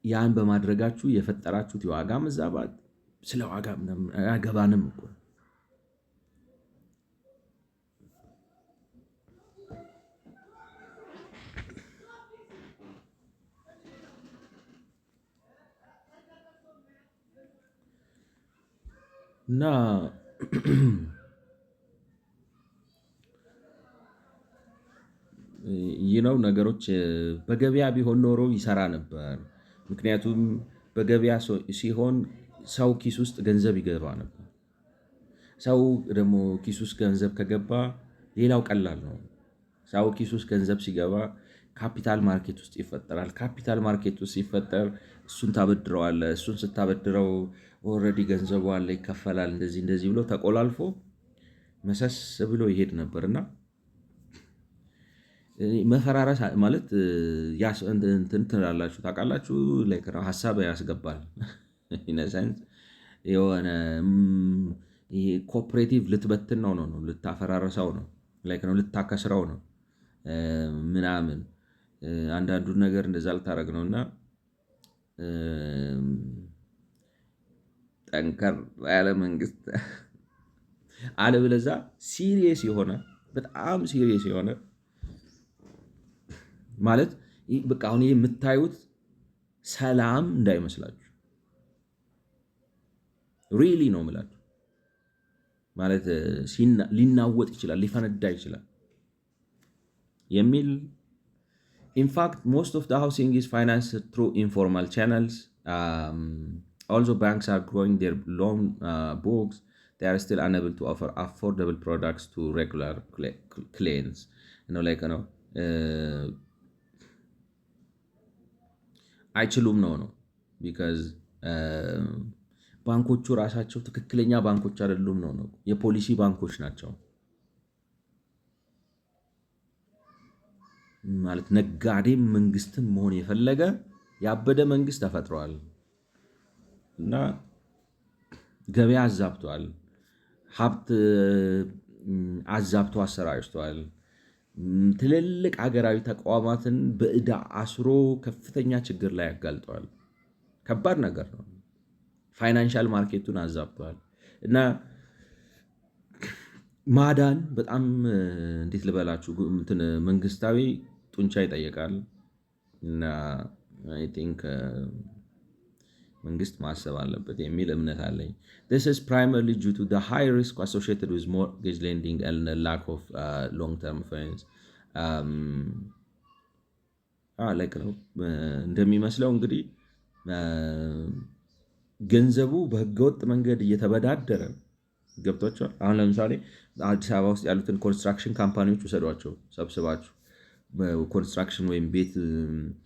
ያን በማድረጋችሁ የፈጠራችሁት የዋጋ መዛባት ስለ ዋጋ አያገባንም እኮ። እና ይህ ነው ነገሮች በገበያ ቢሆን ኖሮ ይሰራ ነበር። ምክንያቱም በገበያ ሲሆን ሰው ኪስ ውስጥ ገንዘብ ይገባ ነበር። ሰው ደግሞ ኪስ ውስጥ ገንዘብ ከገባ ሌላው ቀላል ነው። ሰው ኪስ ውስጥ ገንዘብ ሲገባ ካፒታል ማርኬት ውስጥ ይፈጠራል። ካፒታል ማርኬት ውስጥ ሲፈጠር እሱን ታበድረዋለህ። እሱን ስታበድረው ኦልሬዲ ገንዘቡ አለ፣ ይከፈላል። እንደዚህ ብሎ ተቆላልፎ መሰስ ብሎ ይሄድ ነበርና መፈራረስ ማለት እንትን ትላላችሁ ታውቃላችሁ፣ ሀሳብ ያስገባል። ኢነሰንስ የሆነ ኮኦፕሬቲቭ ልትበትን ነው ልታፈራረሰው ነው ልታከስረው ነው ምናምን አንዳንዱን ነገር እንደዛ ልታደርግ ነው። እና ጠንከር ያለ መንግስት አለበለዚያ ሲሪየስ የሆነ በጣም ሲሪየስ የሆነ ማለት በቃ አሁን የምታዩት ሰላም እንዳይመስላችሁ ሪሊ ነው የምላችሁ። ማለት ሊናወጥ ይችላል፣ ሊፈነዳ ይችላል የሚል ኢንፋክት ሞስት ኦፍ ዘ ሃውሲንግ ኢዝ ፋይናንስድ ትሩ ኢንፎርማል ቻነልስ although banks are growing their loan books, they are still unable to offer affordable products to regular clients. አይችሉም ነው ቢካዝ ባንኮቹ ራሳቸው ትክክለኛ ባንኮች አይደሉም ነው የፖሊሲ ባንኮች ናቸው። ማለት ነጋዴም መንግስትም መሆን የፈለገ ያበደ መንግስት ተፈጥሯል እና ገበያ አዛብቷል፣ ሀብት አዛብቶ አሰራጭቷል። ትልልቅ ሀገራዊ ተቋማትን በዕዳ አስሮ ከፍተኛ ችግር ላይ ያጋልጠዋል። ከባድ ነገር ነው። ፋይናንሻል ማርኬቱን አዛብቷል እና ማዳን በጣም እንዴት ልበላችሁ መንግስታዊ ጡንቻ ይጠይቃል እና አይ ቲንክ መንግስት ማሰብ አለበት የሚል እምነት አለኝ። This is primarily due to the high risk associated with mortgage lending and the lack of long-term finance. ላይክ ነው እንደሚመስለው እንግዲህ ገንዘቡ በህገወጥ መንገድ እየተበዳደረ ገብቷቸዋል። አሁን ለምሳሌ አዲስ አበባ ውስጥ ያሉትን ኮንስትራክሽን ካምፓኒዎች ውሰዷቸው ሰብስባችሁ ኮንስትራክሽን ወይም ቤት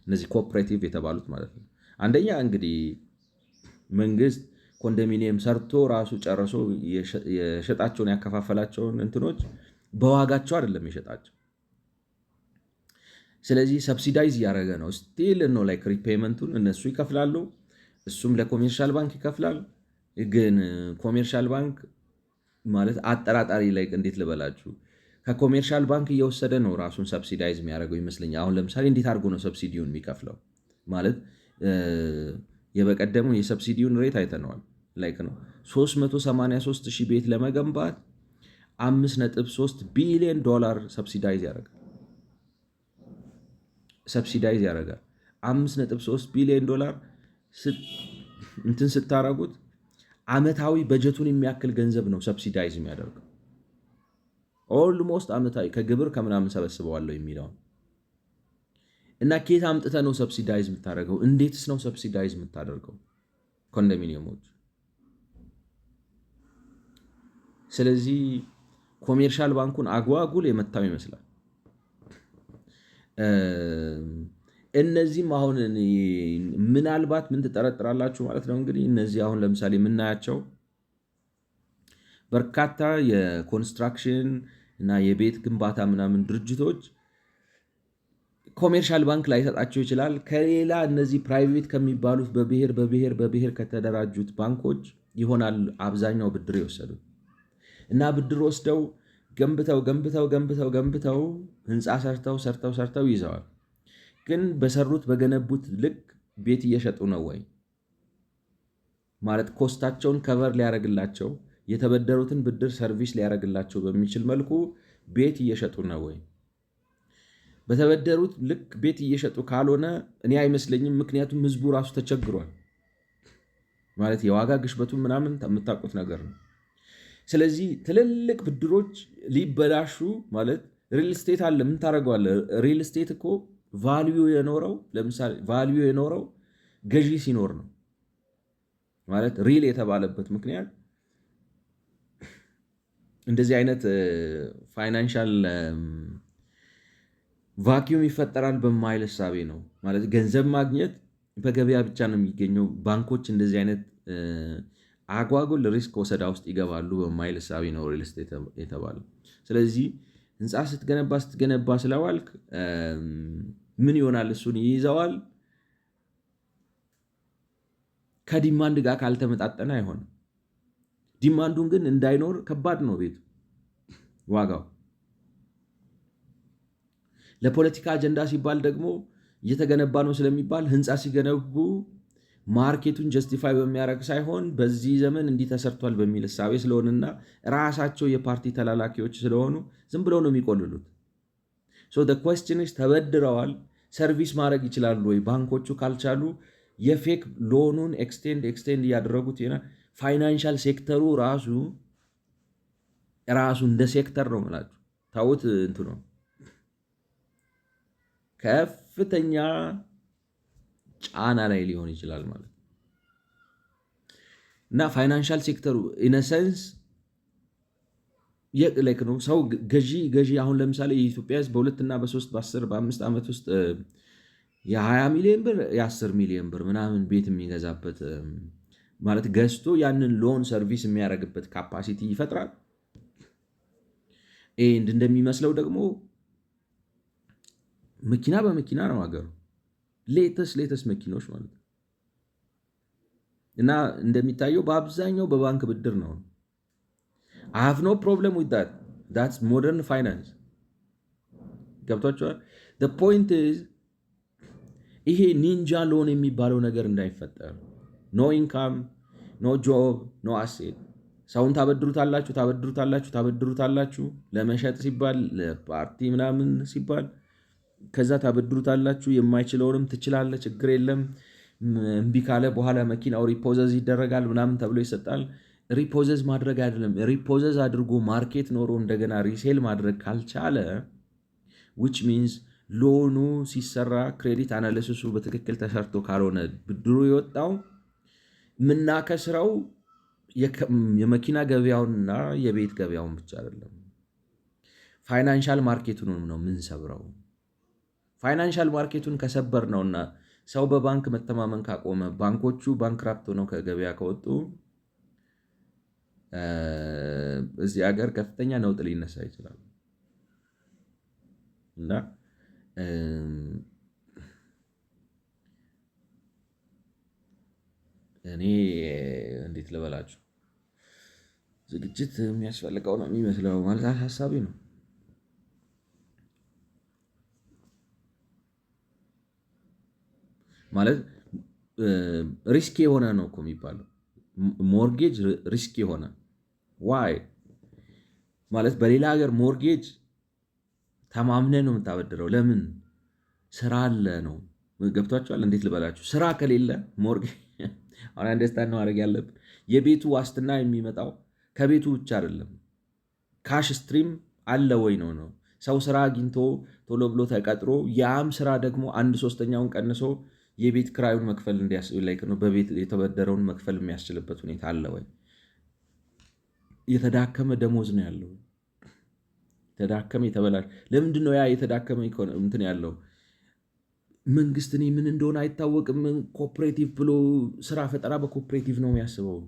እነዚህ ኮኦፕሬቲቭ የተባሉት ማለት ነው። አንደኛ እንግዲህ መንግስት ኮንዶሚኒየም ሰርቶ ራሱ ጨርሶ የሸጣቸውን ያከፋፈላቸውን እንትኖች በዋጋቸው አይደለም የሸጣቸው። ስለዚህ ሰብሲዳይዝ እያደረገ ነው ስቲል ነው ላይክ ሪፔመንቱን እነሱ ይከፍላሉ፣ እሱም ለኮሜርሻል ባንክ ይከፍላል። ግን ኮሜርሻል ባንክ ማለት አጠራጣሪ ላይ እንዴት ልበላችሁ ከኮሜርሻል ባንክ እየወሰደ ነው ራሱን ሰብሲዳይዝ የሚያደርገው ይመስለኛል። አሁን ለምሳሌ እንዴት አድርጎ ነው ሰብሲዲውን የሚከፍለው ማለት የበቀደሙ የሰብሲዲውን ሬት አይተነዋል። ላይክ ነው 383 ሺህ ቤት ለመገንባት 5.3 ቢሊዮን ዶላር ሰብሲዳይዝ ያደርጋል። 5.3 ቢሊዮን ዶላር እንትን ስታረጉት አመታዊ በጀቱን የሚያክል ገንዘብ ነው ሰብሲዳይዝ የሚያደርገው። ኦልሞስት አመታዊ ከግብር ከምናምን ሰበስበዋለሁ የሚለውን እና ኬት አምጥተ ነው ሰብሲዳይዝ የምታደርገው? እንዴትስ ነው ሰብሲዳይዝ የምታደርገው ኮንዶሚኒየሞች? ስለዚህ ኮሜርሻል ባንኩን አጓጉል የመታው ይመስላል። እነዚህም አሁን ምናልባት ምን ትጠረጥራላችሁ ማለት ነው እንግዲህ እነዚህ አሁን ለምሳሌ የምናያቸው በርካታ የኮንስትራክሽን እና የቤት ግንባታ ምናምን ድርጅቶች ኮሜርሻል ባንክ ላይሰጣቸው ይችላል። ከሌላ እነዚህ ፕራይቬት ከሚባሉት በብሔር ከተደራጁት ባንኮች ይሆናል አብዛኛው ብድር የወሰዱት እና ብድር ወስደው ገንብተው ህንፃ ሰርተው ይዘዋል። ግን በሰሩት በገነቡት ልክ ቤት እየሸጡ ነው ወይ ማለት ኮስታቸውን ከቨር ሊያደርግላቸው የተበደሩትን ብድር ሰርቪስ ሊያደርግላቸው በሚችል መልኩ ቤት እየሸጡ ነው ወይ? በተበደሩት ልክ ቤት እየሸጡ ካልሆነ እኔ አይመስለኝም። ምክንያቱም ህዝቡ ራሱ ተቸግሯል ማለት የዋጋ ግሽበቱ ምናምን የምታውቁት ነገር ነው። ስለዚህ ትልልቅ ብድሮች ሊበላሹ ማለት ሪል ስቴት አለ ምን ታደርገዋለህ? ሪል ስቴት እኮ ቫልዩ የኖረው ለምሳሌ ቫልዩ የኖረው ገዢ ሲኖር ነው ማለት ሪል የተባለበት ምክንያት እንደዚህ አይነት ፋይናንሻል ቫኪዩም ይፈጠራል በማይል እሳቤ ነው ማለት ገንዘብ ማግኘት በገበያ ብቻ ነው የሚገኘው። ባንኮች እንደዚህ አይነት አጓጉል ሪስክ ወሰዳ ውስጥ ይገባሉ በማይል እሳቤ ነው ሪል ስቴት የተባለው። ስለዚህ ህንፃ ስትገነባ ስለዋልክ ምን ይሆናል? እሱን ይይዘዋል። ከዲማንድ ጋር ካልተመጣጠነ አይሆንም። ዲማንዱን ግን እንዳይኖር ከባድ ነው ቤቱ ዋጋው። ለፖለቲካ አጀንዳ ሲባል ደግሞ እየተገነባ ነው ስለሚባል ህንፃ ሲገነቡ ማርኬቱን ጀስቲፋይ በሚያደርግ ሳይሆን በዚህ ዘመን እንዲህ ተሰርቷል በሚል እሳቤ ስለሆነና ራሳቸው የፓርቲ ተላላኪዎች ስለሆኑ ዝም ብለው ነው የሚቆልሉት። ኳስችንስ ተበድረዋል፣ ሰርቪስ ማድረግ ይችላሉ ወይ? ባንኮቹ ካልቻሉ የፌክ ሎኑን ኤክስቴንድ እያደረጉት ፋይናንሻል ሴክተሩ ራሱ እንደ ሴክተር ነው የምላችሁ። ታውት እንትኑ ከፍተኛ ጫና ላይ ሊሆን ይችላል ማለት እና ፋይናንሻል ሴክተሩ ኢነሰንስ የቅለክ ነው። ሰው ገዢ አሁን ለምሳሌ የኢትዮጵያ ህዝብ በ2 በ3 በ10 በ5 ዓመት ውስጥ የ20 ሚሊዮን ብር የ10 ሚሊዮን ብር ምናምን ቤት የሚገዛበት ማለት ገዝቶ ያንን ሎን ሰርቪስ የሚያደርግበት ካፓሲቲ ይፈጥራል። እንደሚመስለው ደግሞ መኪና በመኪና ነው ሀገሩ። ሌተስ መኪኖች ማለት ነው። እና እንደሚታየው በአብዛኛው በባንክ ብድር ነው። አይ ሃቭ ኖ ፕሮብለም ዊዝ ዳት ዳትስ ሞደርን ፋይናንስ። ገብቷቸዋል። ፖይንት ይሄ ኒንጃ ሎን የሚባለው ነገር እንዳይፈጠር፣ ኖ ኢንካም ኖ ጆብ ኖ አሴት። ሰውን ታበድሩታላችሁ ለመሸጥ ሲባል ለፓርቲ ምናምን ሲባል፣ ከዛ ታበድሩታላችሁ። የማይችለውንም ትችላለ፣ ችግር የለም እምቢ ካለ በኋላ መኪናው ሪፖዘዝ ይደረጋል ምናምን ተብሎ ይሰጣል። ሪፖዘዝ ማድረግ አይደለም፣ ሪፖዘዝ አድርጎ ማርኬት ኖሮ እንደገና ሪሴል ማድረግ ካልቻለ ዊች ሚንስ ሎኑ ሲሰራ ክሬዲት አናሊሲሱ በትክክል ተሰርቶ ካልሆነ ብድሩ የወጣው ምናከስረው የመኪና ገበያውንና የቤት ገበያውን ብቻ አይደለም፣ ፋይናንሻል ማርኬቱንም ነው ምንሰብረው። ፋይናንሻል ማርኬቱን ከሰበር ነውና ሰው በባንክ መተማመን ካቆመ፣ ባንኮቹ ባንክራፕት ሆነው ከገበያ ከወጡ እዚህ ሀገር ከፍተኛ ነውጥ ሊነሳ ይችላል። እና እኔ እንዴት ልበላችሁ ዝግጅት የሚያስፈልገው ነው የሚመስለው። ማለት አሳሳቢ ነው ማለት ሪስክ የሆነ ነው እኮ የሚባለው። ሞርጌጅ ሪስክ የሆነ ዋይ ማለት በሌላ ሀገር ሞርጌጅ ተማምነ ነው የምታበድረው። ለምን? ስራ አለ ነው። ገብቷቸዋል። እንዴት ልበላችሁ፣ ስራ ከሌለ ሞርጌጅ አሁን አንደርስታንድ ማድረግ ያለብን የቤቱ ዋስትና የሚመጣው ከቤቱ ብቻ አይደለም። ካሽ ስትሪም አለ ወይ ነው። ሰው ስራ አግኝቶ ቶሎ ብሎ ተቀጥሮ ያም ስራ ደግሞ 1/3ኛውን ቀንሶ የቤት ክራዩን መክፈል ነው፣ በቤት የተበደረውን መክፈል የሚያስችልበት ሁኔታ አለ ወይ? የተዳከመ ደሞዝ ነው ያለው። የተዳከመ የተበላሽ። ለምንድን ነው ያ የተዳከመ እንትን ያለው? መንግስት እኔ ምን እንደሆነ አይታወቅም። ኮኦፕሬቲቭ ብሎ ስራ ፈጠራ በኮኦፕሬቲቭ ነው የሚያስበው።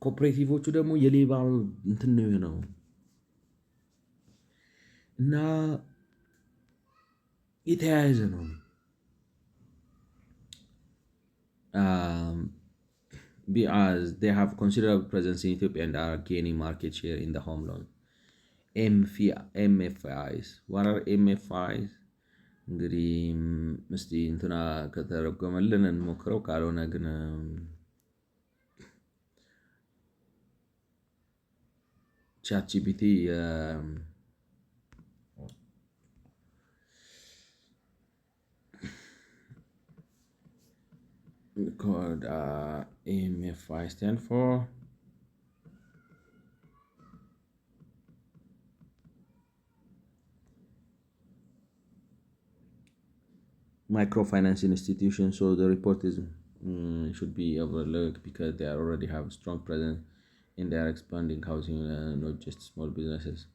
ኮኦፕሬቲቮቹ ደግሞ የሌባ እንትን ነው የሆነው እና የተያያዘ ነው። As they have considerable presence in Ethiopia and are gaining market share in the home loan. MFIs. What are MFIs? እንግዲህ እስቲ እንትና ከተረጎመልን እንሞክረው፣ ካልሆነ ግን ቻት ጂፒቲ called MFI stand for microfinance institution. So the report is should be overlooked because they already have a strong presence and they are expanding housing, not just small businesses.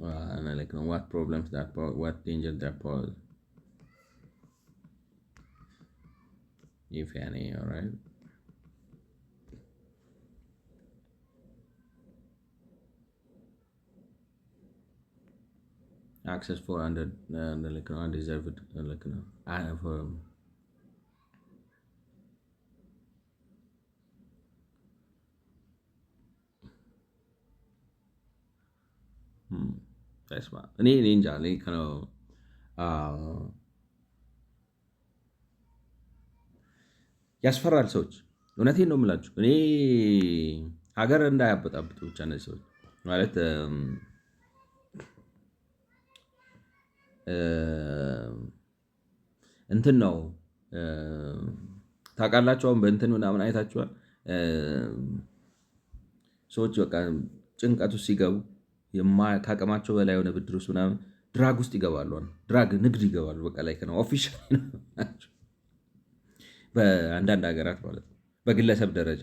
And I like know what problems that pose, what danger that pose, if any. All right. Access for like undeserved like for እኔ እንጃ ያስፈራል። ሰዎች እውነቴን ነው የምላችሁ። እኔ ሀገር እንዳያበጣብጡ ብቻ እነዚህ ሰዎች ማለት እንትን ነው ታውቃላችሁ። አሁን በእንትን ምናምን አይታችኋል። ሰዎች በቃ ጭንቀት ውስጥ ሲገቡ ከአቅማቸው በላይ የሆነ ብድር ውስጥ ምናምን ድራግ ውስጥ ይገባሉ። ድራግ ንግድ ይገባሉ። በቃ ላይ ነው ኦፊሻል በአንዳንድ ሀገራት ማለት ነው። በግለሰብ ደረጃ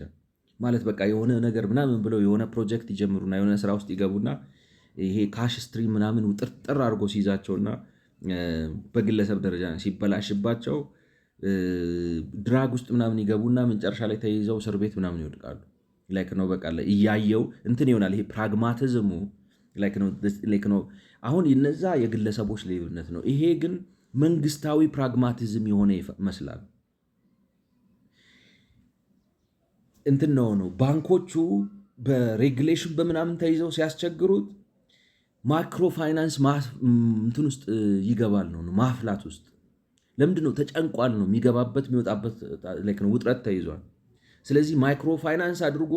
ማለት በቃ የሆነ ነገር ምናምን ብለው የሆነ ፕሮጀክት ይጀምሩና የሆነ ስራ ውስጥ ይገቡና ይሄ ካሽ ስትሪም ምናምን ውጥርጥር አድርጎ ሲይዛቸውና በግለሰብ ደረጃ ሲበላሽባቸው ድራግ ውስጥ ምናምን ይገቡና መጨረሻ ላይ ተይዘው እስር ቤት ምናምን ይወድቃሉ። ላይክ ነው በቃ እያየው እንትን ይሆናል። ይሄ ፕራግማቲዝሙ ላይክ ነው። አሁን እነዛ የግለሰቦች ሌብነት ነው። ይሄ ግን መንግስታዊ ፕራግማቲዝም የሆነ ይመስላል። እንትን ነው ባንኮቹ በሬጉሌሽን በምናምን ተይዘው ሲያስቸግሩት ማይክሮ ፋይናንስ እንትን ውስጥ ይገባል ነው ማፍላት ውስጥ። ለምንድን ነው? ተጨንቋል ነው የሚገባበት የሚወጣበት ነው ውጥረት ተይዟል። ስለዚህ ማይክሮ ፋይናንስ አድርጎ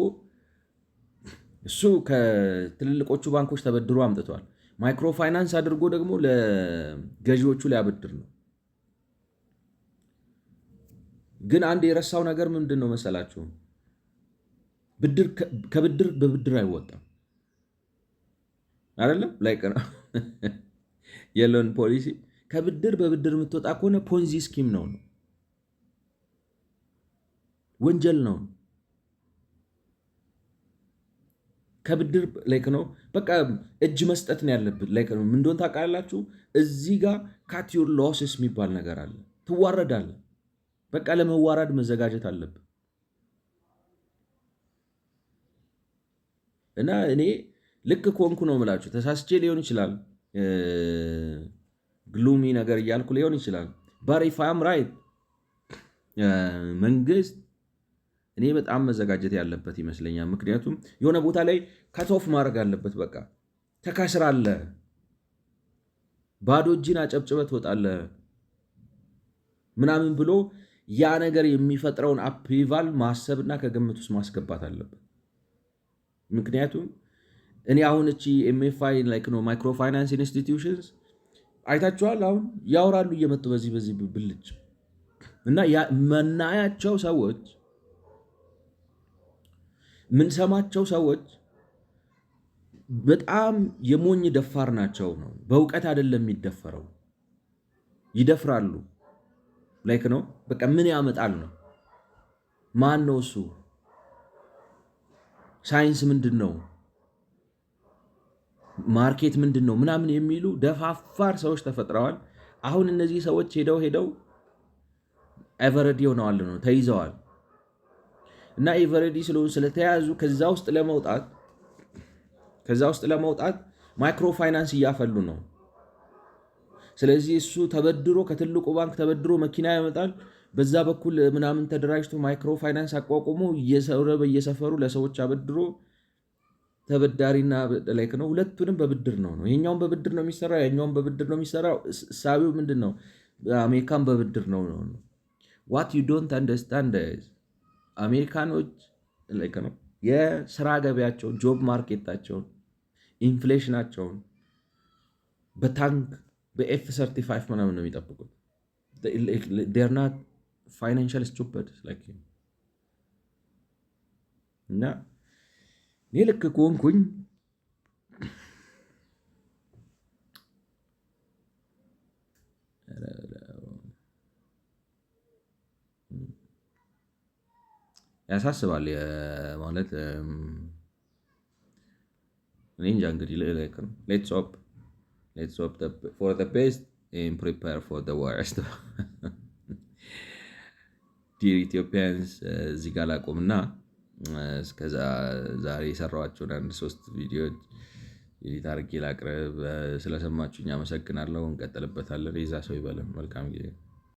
እሱ ከትልልቆቹ ባንኮች ተበድሮ አምጥቷል። ማይክሮ ፋይናንስ አድርጎ ደግሞ ለገዢዎቹ ሊያበድር ነው። ግን አንድ የረሳው ነገር ምንድን ነው መሰላችሁ? ከብድር በብድር አይወጣም አይደለም። ላይክ ነው የሎን ፖሊሲ ከብድር በብድር የምትወጣ ከሆነ ፖንዚ ስኪም ነው፣ ወንጀል ነው። ከብድር ላይክ ነው በቃ እጅ መስጠት ነው ያለብን። ላይክ ነው ምን እንደሆነ ታውቃላችሁ? እዚህ ጋር ካት ዩር ሎስስ የሚባል ነገር አለ። ትዋረዳለህ። በቃ ለመዋረድ መዘጋጀት አለብን። እና እኔ ልክ ከሆንኩ ነው የምላችሁ። ተሳስቼ ሊሆን ይችላል፣ ግሉሚ ነገር እያልኩ ሊሆን ይችላል። ባት ኢፍ አም ራይት መንግስት እኔ በጣም መዘጋጀት ያለበት ይመስለኛል። ምክንያቱም የሆነ ቦታ ላይ ካትኦፍ ማድረግ አለበት። በቃ ተካስራለህ፣ ባዶ እጅን አጨብጭበህ ትወጣለህ ምናምን ብሎ ያ ነገር የሚፈጥረውን አፕሪቫል ማሰብና ከግምት ውስጥ ማስገባት አለበት። ምክንያቱም እኔ አሁን እቺ ኤምኤፍአይ ላይክ ነው ማይክሮ ፋይናንስ ኢንስቲትዩሽንስ አይታችኋል። አሁን ያወራሉ እየመጡ በዚህ ብልጭ እና መናያቸው ሰዎች ምንሰማቸው ሰዎች በጣም የሞኝ ደፋር ናቸው ነው። በእውቀት አይደለም የሚደፈረው፣ ይደፍራሉ። ላይክ ነው በቃ ምን ያመጣል ነው። ማን ነው እሱ? ሳይንስ ምንድን ነው? ማርኬት ምንድን ነው? ምናምን የሚሉ ደፋፋር ሰዎች ተፈጥረዋል። አሁን እነዚህ ሰዎች ሄደው ኤቨረዲ ሆነዋል ነው ተይዘዋል። እና ኤቨረዲ ስለሆኑ ስለተያዙ ከዛ ውስጥ ለመውጣት ማይክሮ ፋይናንስ እያፈሉ ነው። ስለዚህ እሱ ተበድሮ ከትልቁ ባንክ ተበድሮ መኪና ያመጣል። በዛ በኩል ምናምን ተደራጅቶ ማይክሮ ፋይናንስ አቋቁሞ በየሰፈሩ ለሰዎች አበድሮ ተበዳሪና ላይክ ነው። ሁለቱንም በብድር ነው። ይሄኛውን በብድር ነው የሚሰራው፣ ያኛውን በብድር ነው የሚሰራው። ሳቢው ምንድን ነው? አሜሪካን በብድር ነው። ዋት ዩ ዶንት አንደርስታንድ አሜሪካኖች ላይክ ነው የስራ ገበያቸውን፣ ጆብ ማርኬታቸውን፣ ኢንፍሌሽናቸውን በታንክ በኤፍ35 ምናምን ነው የሚጠብቁት። they're not financial stupid like you እና እኔ ልክ ከሆንኩኝ ያሳስባል ማለት እኔ እንጃ እንግዲህ ሌትስ hope for the best and prepare for the worst። ዲር ኢትዮጵያንስ እዚህ ጋር ላቆምና እስከዛ ዛሬ የሰራኋቸውን 1-3 ቪዲዮዎች ኤዲት አድርጌ ላቅርብ። ስለሰማችሁኝ አመሰግናለሁ። እንቀጥልበታለን። የዛ ሰው ይበለን። መልካም ጊዜ